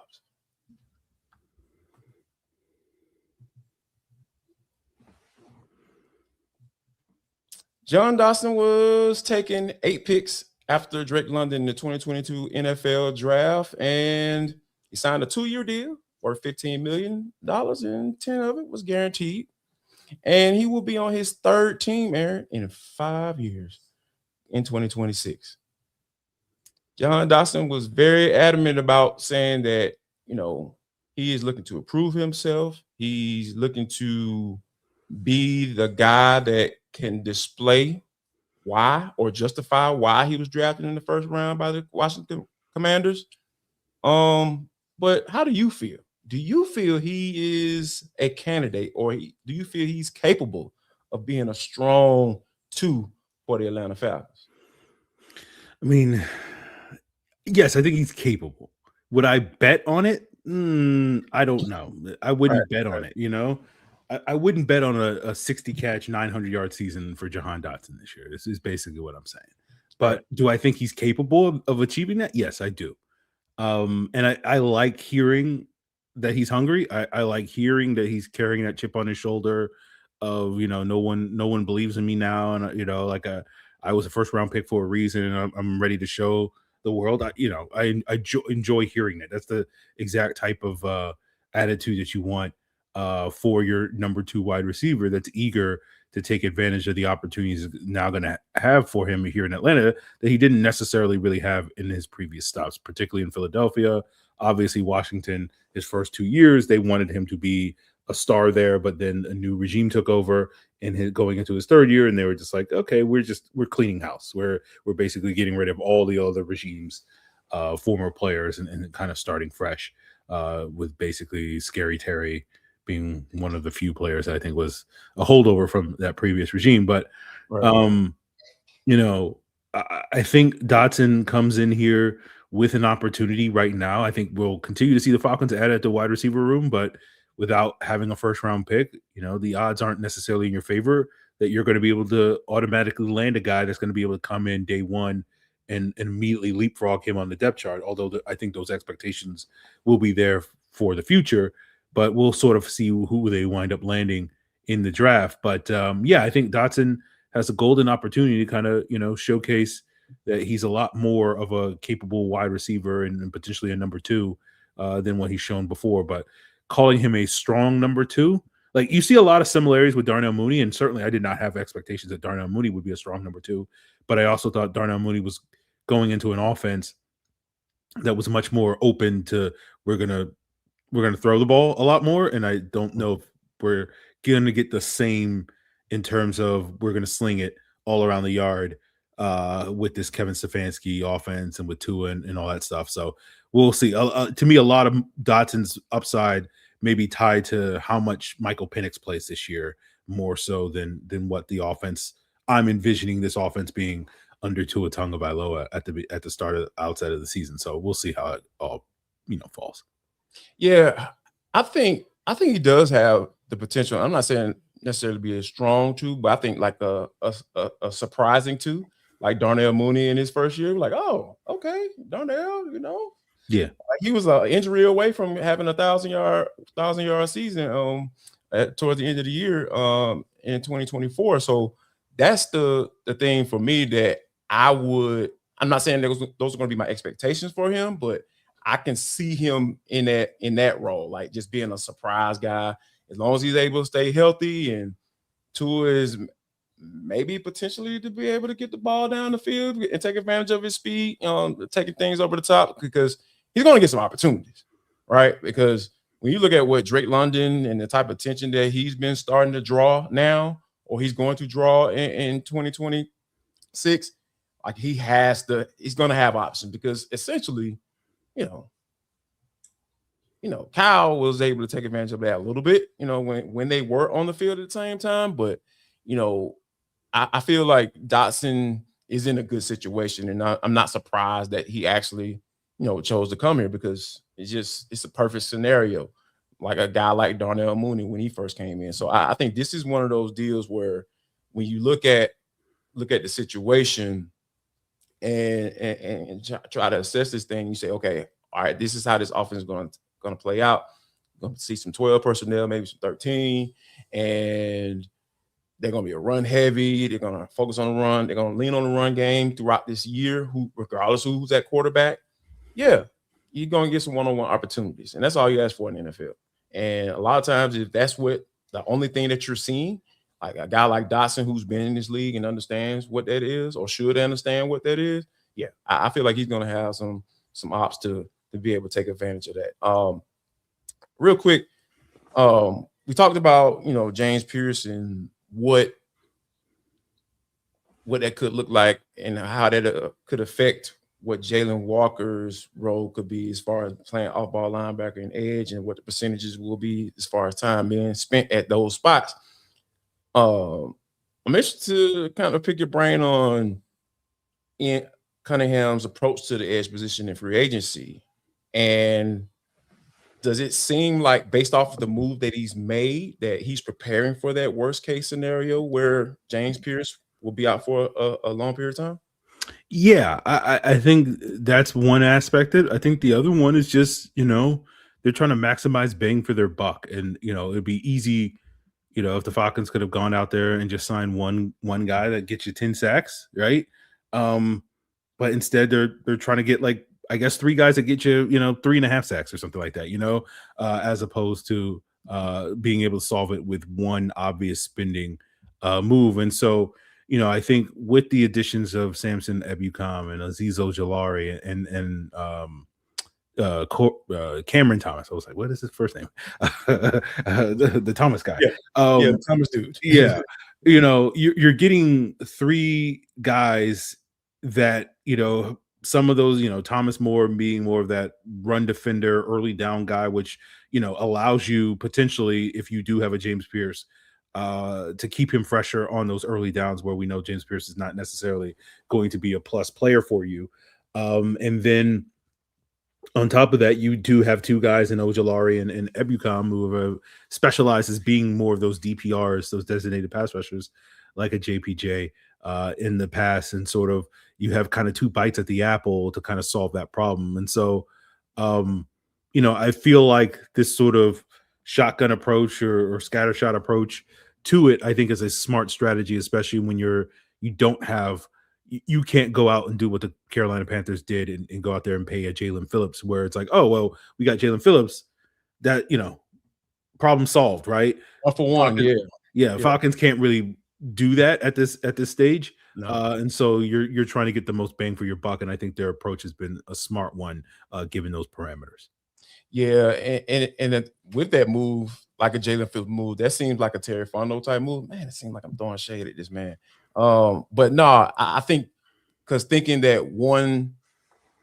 Jahan Dotson was taking 8 picks after Drake London in the 2022 NFL draft, and he signed a 2-year deal worth $15 million, and 10 of it was guaranteed. And he will be on his 3rd team, Aaron, in 5 years in 2026. Jahan Dotson was very adamant about saying that he is looking to improve himself. He's looking to be the guy that can display why or justify why he was drafted in the first round by the Washington Commanders. But how do you feel? Do you feel he is a candidate, or do you feel he's capable of being a strong 2 for the Atlanta Falcons? I mean, yes, I think he's capable. Would I bet on it? I don't know. I wouldn't bet on it, I wouldn't bet on a 60 catch, 900-yard season for Jahan Dotson this year. This is basically what I'm saying. But do I think he's capable of achieving that? Yes, I do. And I like hearing that he's hungry. I like hearing that he's carrying that chip on his shoulder of, no one believes in me now. And, I was a first round pick for a reason, and I'm ready to show the world. I enjoy hearing that. That's the exact type of attitude that you want for your number 2 wide receiver that's eager to take advantage of the opportunities now going to have for him here in Atlanta that he didn't necessarily really have in his previous stops, particularly in Philadelphia. Obviously, Washington, his first 2 years, they wanted him to be a star there, but then a new regime took over going into his 3rd year, and they were just like, okay, we're cleaning house. We're basically getting rid of all the other regimes, former players, and kind of starting fresh with basically Scary Terry being one of the few players that I think was a holdover from that previous regime. But, I think Dotson comes in here with an opportunity right now. I think we'll continue to see the Falcons add at the wide receiver room, but without having a first round pick, the odds aren't necessarily in your favor that you're going to be able to automatically land a guy that's going to be able to come in day one and immediately leapfrog him on the depth chart. Although I think those expectations will be there for the future, but we'll sort of see who they wind up landing in the draft. But I think Dotson has a golden opportunity to kind of, showcase that he's a lot more of a capable wide receiver and potentially a number 2 than what he's shown before. But calling him a strong number 2, like you see a lot of similarities with Darnell Mooney, and certainly I did not have expectations that Darnell Mooney would be a strong number 2, but I also thought Darnell Mooney was going into an offense that was much more open to we're gonna throw the ball a lot more, and I don't know if we're gonna get the same in terms of we're gonna sling it all around the yard with this Kevin Stefanski offense and with Tua and all that stuff. So we'll see. To me, a lot of Dotson's upside may be tied to how much Michael Penix plays this year, more so than what the offense I'm envisioning this offense being under Tua Tagovailoa at the start of outside of the season. So we'll see how it all falls. Yeah, I think he does have the potential. I'm not saying necessarily be a strong 2, but I think like a surprising 2, like Darnell Mooney in his first year. Like, oh, okay, Darnell, yeah, like he was an injury away from having a 1,000-yard season towards the end of the year in 2024. So that's the thing for me that I'm not saying those are going to be my expectations for him, but I can see him in that role, like just being a surprise guy, as long as he's able to stay healthy. And Tua is maybe potentially to be able to get the ball down the field and take advantage of his speed, taking things over the top, because he's going to get some opportunities, right? Because when you look at what Drake London and the type of attention that he's been starting to draw now, or he's going to draw in 2026, like he's going to have options, because essentially, Kyle was able to take advantage of that a little bit, when they were on the field at the same time. But, I feel like Dotson is in a good situation, and I'm not surprised that he actually, chose to come here, because it's a perfect scenario, like a guy like Darnell Mooney when he first came in. So I think this is one of those deals where when you look at the situation and try to assess this thing, you say, okay, all right, this is how this offense is going to play out. We're going to see some 12 personnel, maybe some 13, and they're going to be a run heavy. They're going to focus on the run. They're going to lean on the run game throughout this year, regardless of who's at quarterback. Yeah, you're going to get some one-on-one opportunities, and that's all you ask for in the NFL. And a lot of times, if that's what the only thing that you're seeing, like a guy like Dotson, who's been in this league and understands what that is, or should understand what that is, yeah, I feel like he's going to have some ops to to be able to take advantage of that. Real quick, we talked about, James Pierce and what that could look like and how that could affect what Jaylen Walker's role could be as far as playing off-ball linebacker and edge, and what the percentages will be as far as time being spent at those spots. I'm interested to kind of pick your brain on Cunningham's approach to the edge position in free agency. And does it seem like, based off of the move that he's made, that he's preparing for that worst case scenario where James Pierce will be out for a long period of time? Yeah, I think that's one aspect of it. I think the other one is just, they're trying to maximize bang for their buck. And, it'd be easy, if the Falcons could have gone out there and just signed one guy that gets you 10 sacks, right? But instead they're trying to get, like, I guess 3 guys that get you, 3.5 sacks or something like that, as opposed to being able to solve it with one obvious spending move. And so, I think with the additions of Samson Ebukam and Azeez Ojulari and Cameron Thomas, I was like, what is his first name? the Thomas guy. Yeah, Thomas dude. Yeah. You're getting 3 guys that, some of those, Thomas Moore being more of that run defender, early down guy, which, allows you potentially, if you do have a James Pierce, to keep him fresher on those early downs where we know James Pierce is not necessarily going to be a plus player for you. And then on top of that, you do have 2 guys in Ojulari and Ebukam who have specialized as being more of those DPRs, those designated pass rushers, like a JPJ in the past. And sort of you have kind of 2 bites at the apple to kind of solve that problem. And so, I feel like this sort of shotgun approach or scatter shot approach to it, I think, is a smart strategy, especially when you can't go out and do what the Carolina Panthers did and go out there and pay a Jalen Phillips, where it's like, oh, well, we got Jalen Phillips, that, problem solved, right? 1 for 1. Falcons, yeah. Falcons can't really do that at this stage. No. And so you're trying to get the most bang for your buck. And I think their approach has been a smart one, given those parameters. Yeah, and with that move, like a Jalen Phillips move, that seems like a Terry Fontenot type move. Man, it seems like I'm throwing shade at this man. But no, I think, because thinking that one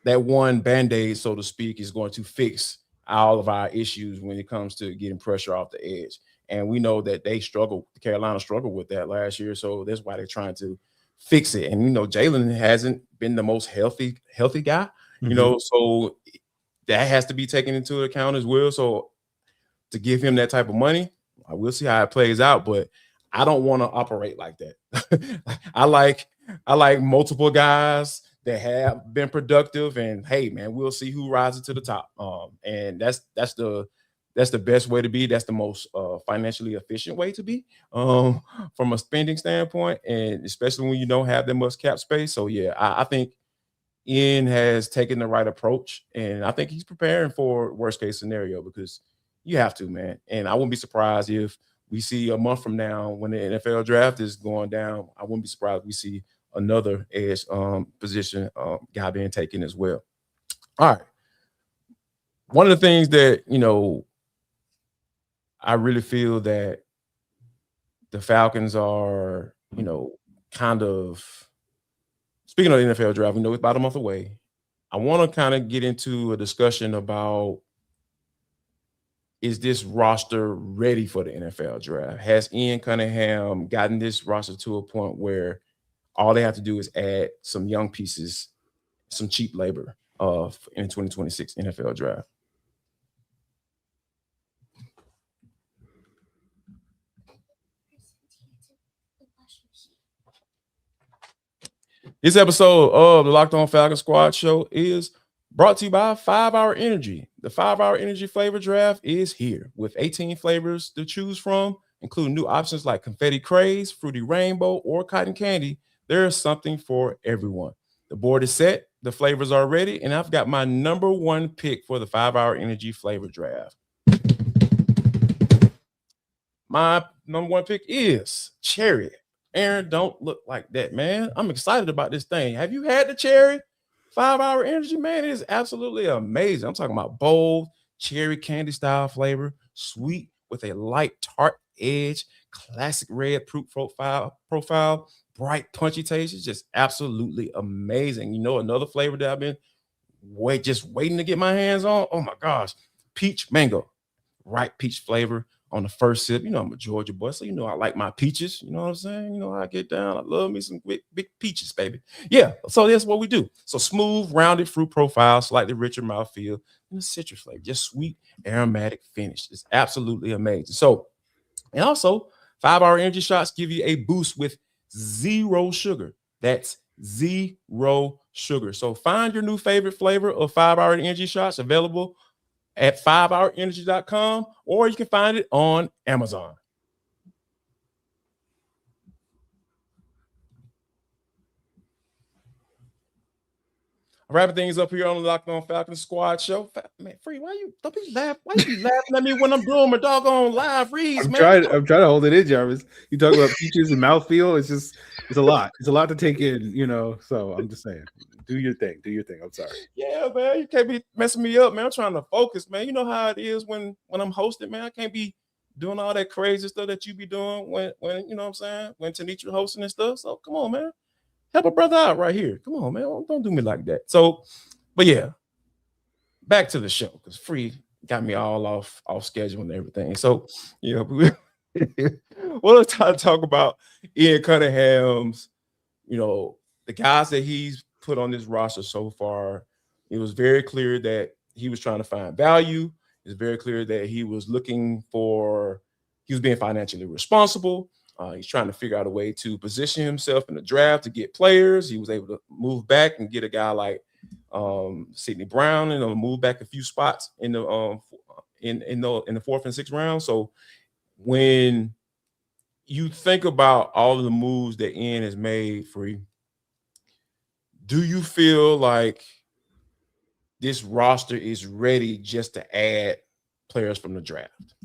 Band-Aid, so to speak, is going to fix all of our issues when it comes to getting pressure off the edge. And we know that Carolina struggled with that last year. So that's why they're trying to fix it. And, Jalen hasn't been the most healthy guy, so that has to be taken into account as well. So to give him that type of money, I will see how it plays out, but I don't want to operate like that. I like multiple guys that have been productive, and hey, man, we'll see who rises to the top. And that's the best way to be. That's the most financially efficient way to be from a spending standpoint, and especially when you don't have that much cap space. So yeah, I think Ian has taken the right approach, and I think he's preparing for worst case scenario, because you have to, man. And I wouldn't be surprised if we see a month from now, when the NFL draft is going down, I wouldn't be surprised if we see another edge position guy being taken as well. All right. One of the things that, I really feel that the Falcons are, kind of, speaking of the NFL draft, we know it's about a month away. I want to kind of get into a discussion about, is this roster ready for the NFL draft? Has Ian Cunningham gotten this roster to a point where all they have to do is add some young pieces, some cheap labor in 2026 NFL draft? This episode of the Locked On Falcons Squad Show is brought to you by 5 Hour Energy. The 5 Hour Energy flavor draft is here with 18 flavors to choose from, including new options like Confetti Craze, Fruity Rainbow, or Cotton Candy. There is something for everyone. The board is set, the flavors are ready, and I've got my number 1 pick for the 5 Hour Energy flavor draft. My number 1 pick is cherry. Aaron, don't look like that, man. I'm excited about this thing. Have you had the cherry? 5-hour energy, man, it is absolutely amazing. I'm talking about bold, cherry candy style flavor, sweet with a light tart edge, classic red fruit profile, bright punchy taste. It's just absolutely amazing. You know, another flavor that I've been just waiting to get my hands on. Oh my gosh, peach mango, ripe peach flavor on the first sip. You know, I'm a Georgia boy, so you know I like my peaches. You know what I'm saying? You know how I get down. I love me some big peaches, baby. Yeah, so that's what we do. So smooth, rounded fruit profile, slightly richer mouthfeel, and a citrus flavor, just sweet, aromatic finish. It's absolutely amazing. So, and also 5-hour energy shots give you a boost with 0 sugar. That's 0 sugar. So find your new favorite flavor of 5-hour energy shots available at 5hourenergy.com, or you can find it on Amazon. Wrapping things up here on the Locked On Falcons Squad Show. Man, Free, why you be laughing at me when I'm doing my doggone live reads, man? I'm trying to hold it in, Jarvis. You talk about peaches and mouthfeel. It's a lot. It's a lot to take in, you know. So I'm just saying, do your thing. I'm sorry. Yeah, man, you can't be messing me up, man. I'm trying to focus, man. You know how it is when I'm hosting, man. I can't be doing all that crazy stuff that you be doing when you know what I'm saying, when Tanitra hosting and stuff. So come on, man. Help a brother out right here. Come on, man. Don't do me like that. So, but yeah, back to the show because Free got me all off schedule and everything. So, yeah, we'll talk about Ian Cunningham's, you know, the guys that he's put on this roster so far. It was very clear that he was trying to find value. It's very clear that he was being financially responsible. He's trying to figure out a way to position himself in the draft to get players. He was able to move back and get a guy like Sidney Brown, and move back a few spots in the in the 4th and 6th round. So when you think about all of the moves that Ian has made, Free, do you feel like this roster is ready just to add players from the draft?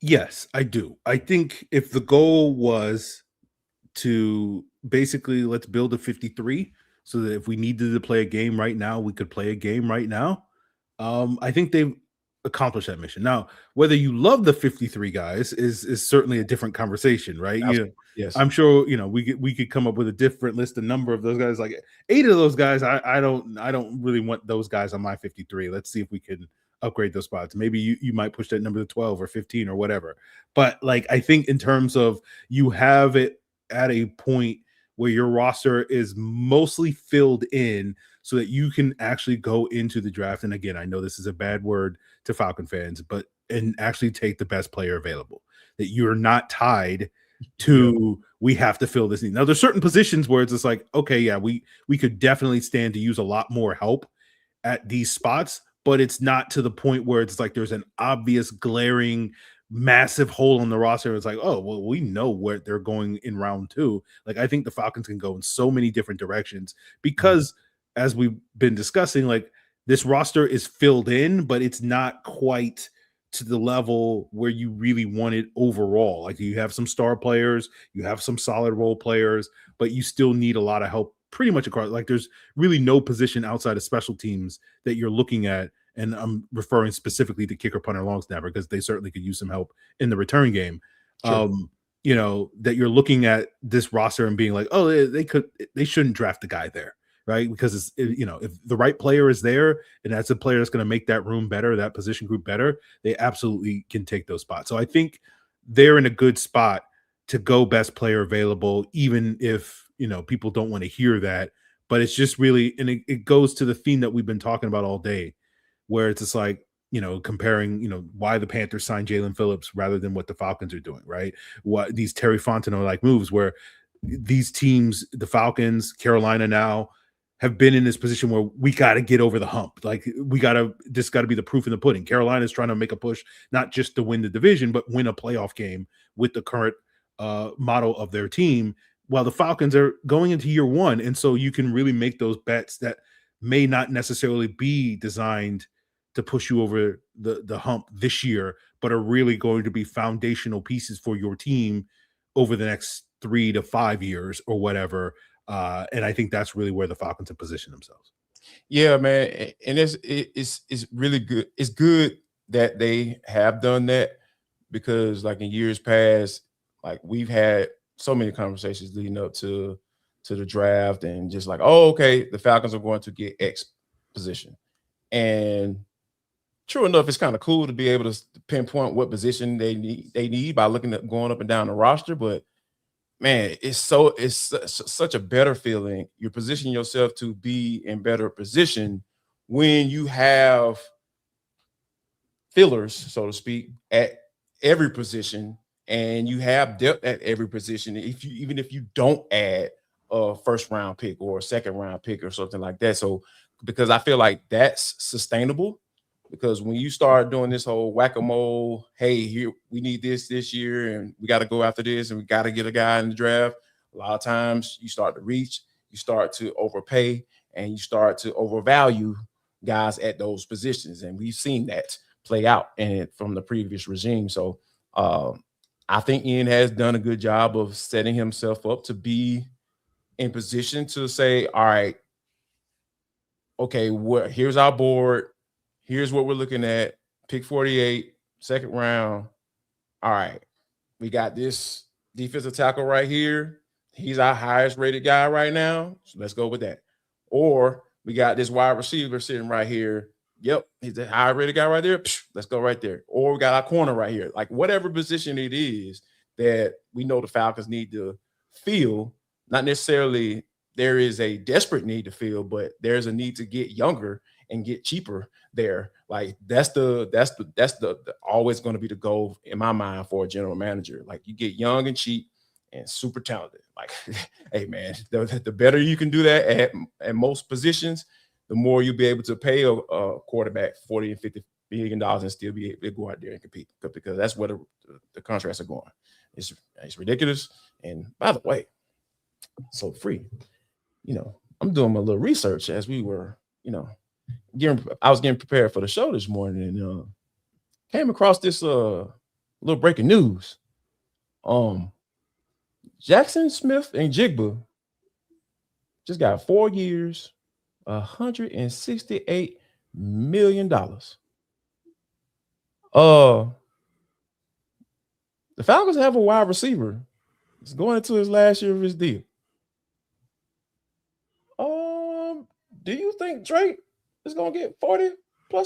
Yes, I do. I think if the goal was to basically let's build a 53 so that if we needed to play a game right now, we could play a game right now. I think they've accomplished that mission. Now, whether you love the 53 guys is certainly a different conversation, right? Yes. I'm sure, we could come up with a different list, a number of those guys. Like 8 of those guys, I don't really want those guys on my 53. Let's see if we can upgrade those spots. Maybe you might push that number to 12 or 15 or whatever. But like, I think in terms of you have it at a point where your roster is mostly filled in so that you can actually go into the draft. And again, I know this is a bad word to Falcon fans, and actually take the best player available, that you're not tied to, we have to fill this need. Now there's certain positions where it's just like, okay, yeah, we could definitely stand to use a lot more help at these spots, but it's not to the point where it's like there's an obvious glaring massive hole on the roster. It's like, oh, well, we know where they're going in round 2. Like, I think the Falcons can go in so many different directions because, as we've been discussing, like, this roster is filled in, but it's not quite to the level where you really want it overall. Like, you have some star players, you have some solid role players, but you still need a lot of help pretty much across. Like, there's really no position outside of special teams that you're looking at, and I'm referring specifically to kicker, punter, long snapper, because they certainly could use some help in the return game. Sure. That you're looking at this roster and being like, oh, they shouldn't draft the guy there, right? Because if the right player is there and that's a player that's going to make that room better, that position group better, they absolutely can take those spots. So I think they're in a good spot to go best player available, even if people don't want to hear that. But it's just really, and it goes to the theme that we've been talking about all day, where it's just like, comparing, why the Panthers signed Jalen Phillips rather than what the Falcons are doing, right? What these Terry Fontenot-like moves where these teams, the Falcons, Carolina now, have been in this position where we got to get over the hump. Like, this got to be the proof in the pudding. Carolina is trying to make a push, not just to win the division, but win a playoff game with the current model of their team, while the Falcons are going into year 1. And so you can really make those bets that may not necessarily be designed to push you over the hump this year, but are really going to be foundational pieces for your team over the next 3 to 5 years or whatever. And I think that's really where the Falcons have positioned themselves. Yeah, man, and it's really good. It's good that they have done that because, like in years past, like we've had so many conversations leading up to the draft, and just like, oh, okay, the Falcons are going to get X position, and true enough, it's kind of cool to be able to pinpoint what position they need by looking at going up and down the roster, but man, it's such a better feeling. You're positioning yourself to be in better position when you have fillers, so to speak, at every position, and you have depth at every position. Even if you don't add a first round pick or a second round pick or something like that. So because I feel like that's sustainable. Because when you start doing this whole whack-a-mole, hey, here we need this year, and we got to go after this, and we got to get a guy in the draft. A lot of times you start to reach, you start to overpay, and you start to overvalue guys at those positions. And we've seen that play out from the previous regime. So I think Ian has done a good job of setting himself up to be in position to say, all right, okay, here's our board. Here's what we're looking at. Pick 48, second round. All right. We got this defensive tackle right here. He's our highest rated guy right now. So let's go with that. Or we got this wide receiver sitting right here. Yep. He's the high rated guy right there. Let's go right there. Or we got our corner right here. Like whatever position it is that we know the Falcons need to fill, not necessarily there is a desperate need to fill, but there's a need to get younger and get cheaper there. Like that's the always going to be the goal in my mind for a general manager. Like you get young and cheap and super talented. Like, hey man, the better you can do that at most positions, the more you'll be able to pay a quarterback $40 and $50 million and still be able to go out there and compete, because that's where the contracts are going. It's ridiculous. And by the way, so free, I'm doing my little research as we were, I was getting prepared for the show this morning, and came across this little breaking news. Jackson Smith and Jigba just got 4 years, $168 million. The Falcons have a wide receiver. It's going into his last year of his deal. Do you think Drake is going to get $40+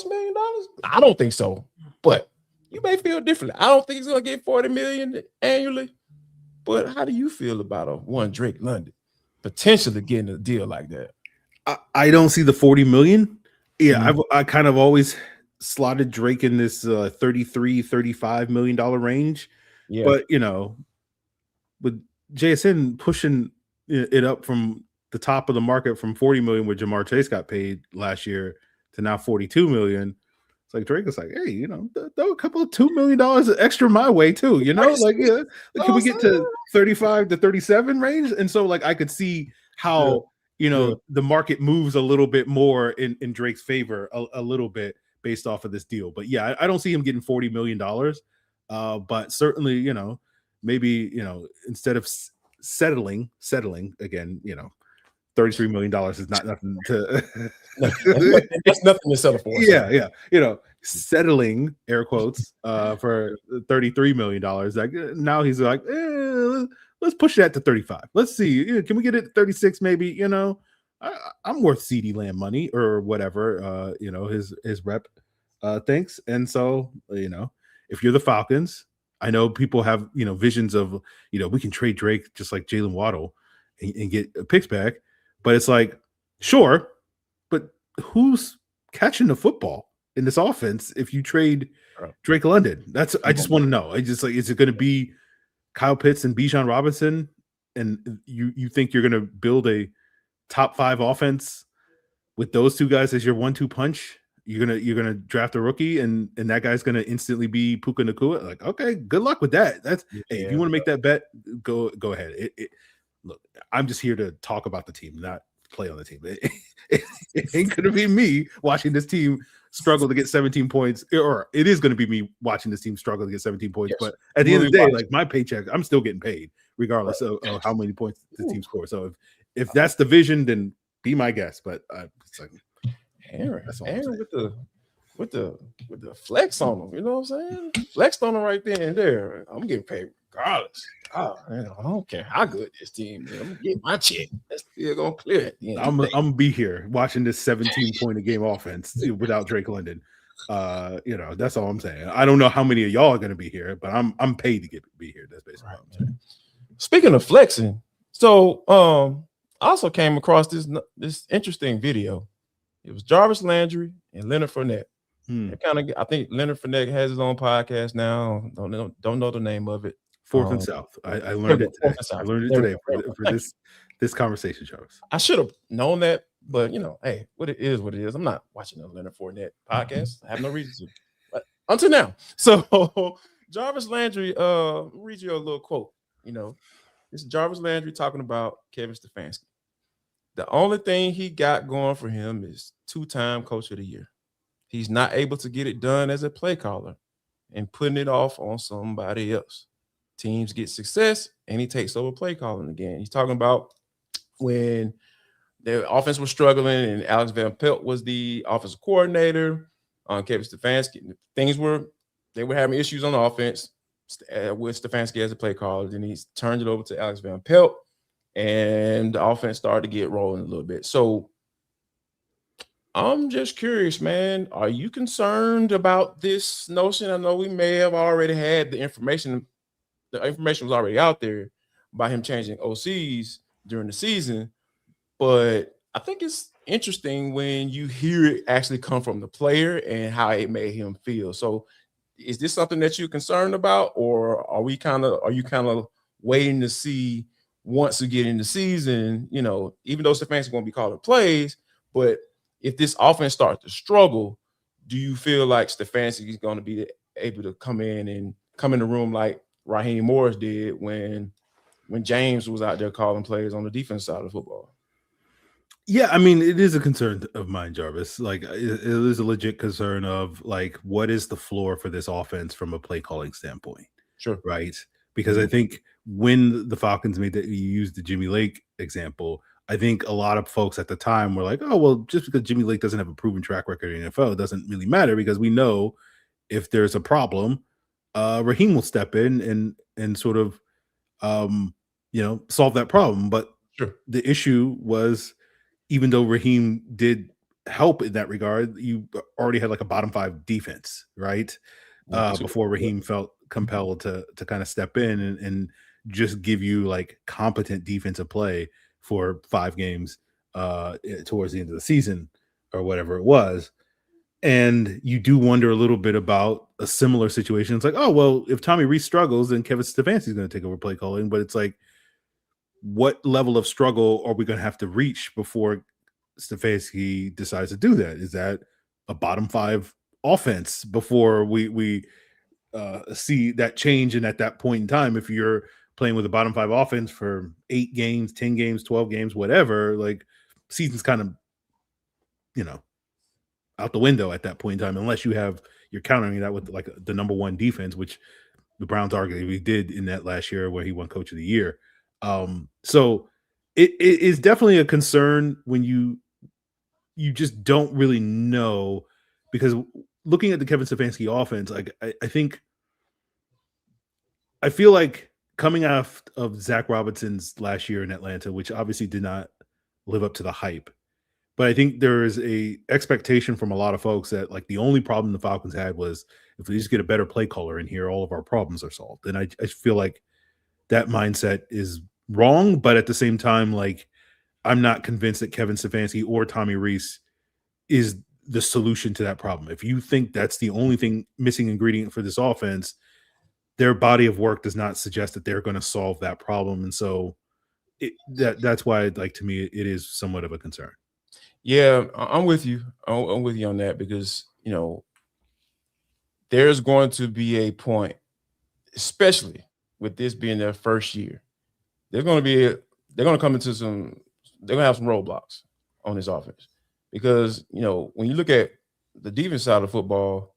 million? I don't think so, but you may feel differently. I don't think he's going to get $40 million annually, but how do you feel about one Drake London potentially getting a deal like that? I don't see the 40 million. Yeah, I kind of always slotted Drake in this $33-35 million range. Yeah, but with JSN pushing it up from the top of the market from 40 million, where Jamar Chase got paid last year, to now 42 million. It's like Drake is like, hey, throw a couple of $2 million extra my way too. Can we get to 35 to 37 range? And so like I could see how the market moves a little bit more in Drake's favor a little bit based off of this deal. But yeah, I don't see him getting $40 million. But certainly, maybe instead of settling again, $33 million is not nothing to that's nothing to settle for. Yeah. Settling air quotes for $33 million. Like now he's like, let's push that to 35. Let's see. Can we get it to 36 maybe? I'm worth CD Lamb money or whatever, his rep thinks. And so, if you're the Falcons, I know people have, visions of, we can trade Drake just like Jaylen Waddle and get picks back. But it's like, sure, but who's catching the football in this offense if you trade Drake London? I just want to know. I just like, is it going to be Kyle Pitts and Bijan Robinson? And you think you're going to build a top 5 offense with those two guys as your 1-2 punch? You're gonna draft a rookie and that guy's gonna instantly be Puka Nacua? Like, okay, good luck with that. Hey, if you want to make that bet, go ahead. Look, I'm just here to talk about the team, not play on the team. It ain't going to be me watching this team struggle to get 17 points, or it is going to be me watching this team struggle to get 17 points. Yes. But at the end of the day, like my paycheck, I'm still getting paid regardless of how many points the team scores. So if that's the vision, then Be my guest, but it's like Aaron that's all I'm saying. with the flex on them. You know what I'm saying? Flexed on them right then and there. I'm getting paid regardless. Oh, man, I don't care how good this team is. I'm gonna get my check. That's still gonna clear it. I'm gonna be here watching this 17-point a game offense without Drake London. That's all I'm saying. I don't know how many of y'all are gonna be here, but I'm paid to be here. That's basically what I'm saying. Speaking of flexing, so I also came across this interesting video. It was Jarvis Landry and Leonard Fournette. I think Leonard Fournette has his own podcast now. Don't know the name of it. Fourth and South. I learned it today. I learned it today for this conversation, Jarvis. I should have known that, but hey, what it is. I'm not watching a Leonard Fournette podcast. I have no reason to. But until now. So Jarvis Landry, read you a little quote. This is Jarvis Landry talking about Kevin Stefanski. The only thing he got going for him is 2-time coach of the year. He's not able to get it done as a play caller and putting it off on somebody else. Teams get success, and he takes over play calling again. He's talking about when the offense was struggling and Alex Van Pelt was the offensive coordinator on Kevin Stefanski. They were having issues on the offense with Stefanski as a play caller. Then he turned it over to Alex Van Pelt, and the offense started to get rolling a little bit. So I'm just curious, man. Are you concerned about this notion? I know we may have already had the information. The information was already out there about him changing OCs during the season, but I think it's interesting when you hear it actually come from the player and how it made him feel. So is this something that you're concerned about, or are you kind of waiting to see once we get in the season, even though Stefanski's going to be calling plays, but if this offense starts to struggle, do you feel like Stefanski is going to be able to come in the room like Raheem Morris did when James was out there calling plays on the defense side of football? Yeah, I mean, it is a concern of mine, Jarvis. Like, it is a legit concern of like, what is the floor for this offense from a play calling standpoint? Sure. Right. Because I think when the Falcons made that, you used the Jimmy Lake example, I think a lot of folks at the time were like, oh, well, just because Jimmy Lake doesn't have a proven track record in the NFL, it doesn't really matter, because we know if there's a problem, Raheem will step in and sort of, solve that problem. But sure, the issue was, even though Raheem did help in that regard, you already had like a bottom 5 defense, right? Before Raheem felt compelled to kind of step in and just give you like competent defensive play for 5 games towards the end of the season or whatever it was. And you do wonder a little bit about a similar situation. It's like, oh, well, if Tommy Rees struggles, then Kevin Stefanski is going to take over play calling. But it's like, what level of struggle are we going to have to reach before Stefanski decides to do that? Is that a bottom 5 offense before we see that change? And at that point in time, if you're playing with a bottom 5 offense for 8 games, 10 games, 12 games, whatever, like season's kind of, out the window at that point in time, unless you're countering that with like the number 1 defense, which the Browns arguably did in that last year where he won Coach of the Year. So it is definitely a concern when you just don't really know, because looking at the Kevin Stefanski offense, like I feel like coming out of Zach Robinson's last year in Atlanta, which obviously did not live up to the hype, but I think there is a expectation from a lot of folks that like the only problem the Falcons had was, if we just get a better play caller in here, all of our problems are solved. And I feel like that mindset is wrong, but at the same time, like, I'm not convinced that Kevin Stefanski or Tommy Rees is the solution to that problem. If you think that's the only missing ingredient for this offense, their body of work does not suggest that they're going to solve that problem. And so that's why, like, to me, it is somewhat of a concern. Yeah, I'm with you. I'm with you on that, because, there's going to be a point, especially with this being their first year, they're going to have some roadblocks on this offense, because, when you look at the defense side of football,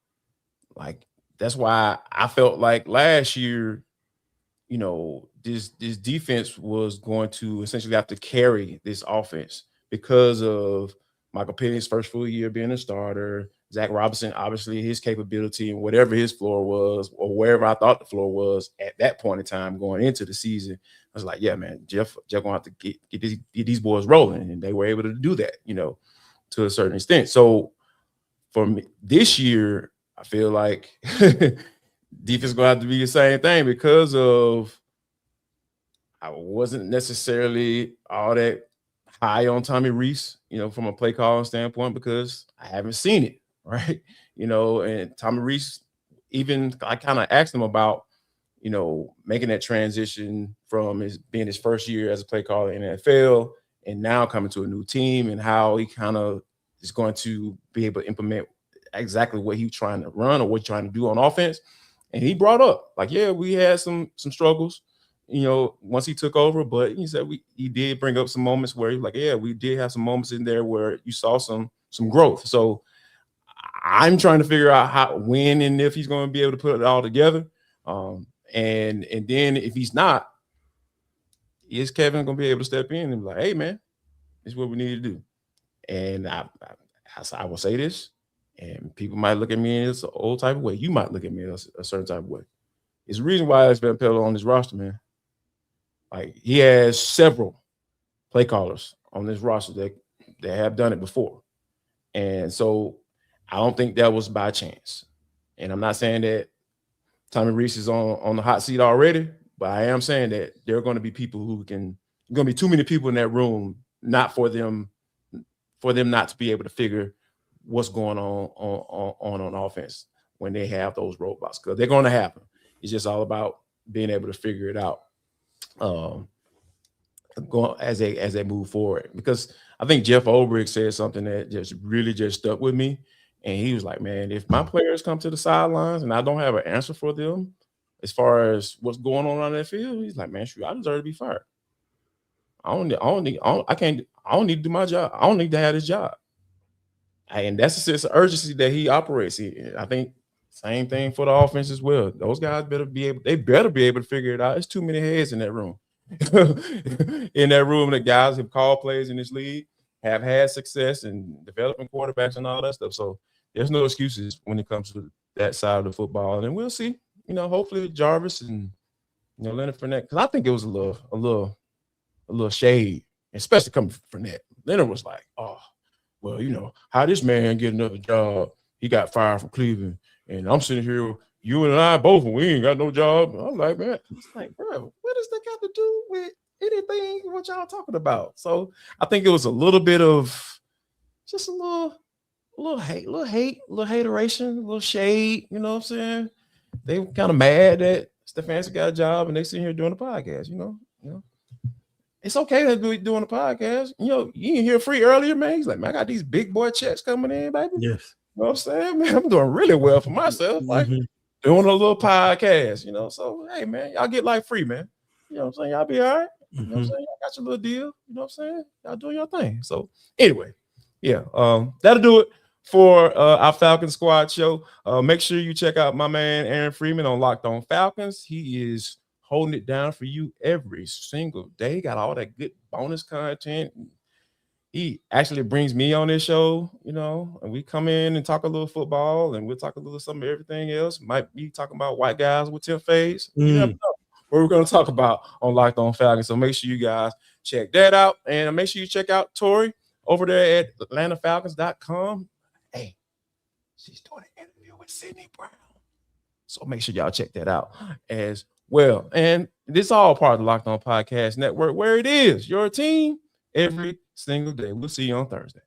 like, that's why I felt like last year, this defense was going to essentially have to carry this offense, because of Michael Penny's first full year being a starter, Zach Robinson, obviously his capability and whatever his floor was, or wherever I thought the floor was at that point in time going into the season, I was like, yeah, man, Jeff gonna have to get these boys rolling, and they were able to do that, to a certain extent. So for me this year, I feel like defense gonna have to be the same thing because of I wasn't necessarily all that high on Tommy Rees, from a play calling standpoint, because I haven't seen it, right? And Tommy Rees, even I kind of asked him about, making that transition from being his first year as a play caller in the NFL and now coming to a new team, and how he kind of is going to be able to implement exactly what he's trying to run or what he's trying to do on offense. And he brought up, like, yeah, we had some struggles, once he took over, but he said he did bring up some moments where he's like, yeah, we did have some moments in there where you saw some growth. So I'm trying to figure out when and if he's going to be able to put it all together. And then if he's not, is Kevin going to be able to step in and be like, hey, man, this is what we need to do? And I will say this, and people might look at me in this old type of way. You might look at me in a certain type of way. It's the reason why Alex Van Pelt on this roster, man. Like, he has several play callers on this roster that have done it before. And so I don't think that was by chance. And I'm not saying that Tommy Rees is on the hot seat already, but I am saying that there are going to be people going to be too many people in that room, not for them not to be able to figure what's going on offense when they have those roadblocks, because they're going to happen. It's just all about being able to figure it out going as they move forward. Because I think Jeff Ulbrich said something that just really stuck with me. And he was like, man, if my players come to the sidelines and I don't have an answer for them as far as what's going on that field, he's like, man, shoot, I deserve to be fired. I don't need to do my job. I don't need to have this job. And that's the sense of urgency that he operates in. I think same thing for the offense as well. Those guys better be able to figure it out. There's too many heads in that room. In that room, the guys have called plays in this league, have had success in developing quarterbacks and all that stuff. So there's no excuses when it comes to that side of the football. And we'll see, hopefully Jarvis and Leonard Fournette, because I think it was a little shade, especially coming from Fournette. Leonard was like, oh, well, how this man get another job? He got fired from Cleveland, and I'm sitting here, you and I both, and we ain't got no job. I'm like, man, it's like, bro, what does that got to do with anything what y'all talking about? So I think it was a little bit of just a little hate, little hateration, a little shade. You know what I'm saying? They were kind of mad that Stefanski got a job and they sitting here doing a podcast. It's okay to be doing a podcast. You didn't hear Free earlier, man. He's like, man, I got these big boy checks coming in, baby. Yes. You know what I'm saying? Man, I'm doing really well for myself. Like, doing a little podcast, So, hey, man, y'all get like Free, man. You know what I'm saying? Y'all be all right. You know what I'm saying? Y'all got your little deal. You know what I'm saying? Y'all doing your thing. So, anyway, yeah, that'll do it for our Falcon Squad show. Make sure you check out my man Aaron Freeman on Locked On Falcons. He is holding it down for you every single day. Got all that good bonus content. He actually brings me on this show, and we come in and talk a little football, and we'll talk a little some of everything else. Might be talking about white guys with 10 fades. You never know what we're going to talk about on Locked On Falcons. So make sure you guys check that out, and make sure you check out Tori over there at AtlantaFalcons.com. Hey, she's doing an interview with Sidney Brown. So make sure y'all check that out as well. And this is all part of the Locked On Podcast Network, where it is your team every single day. We'll see you on Thursday.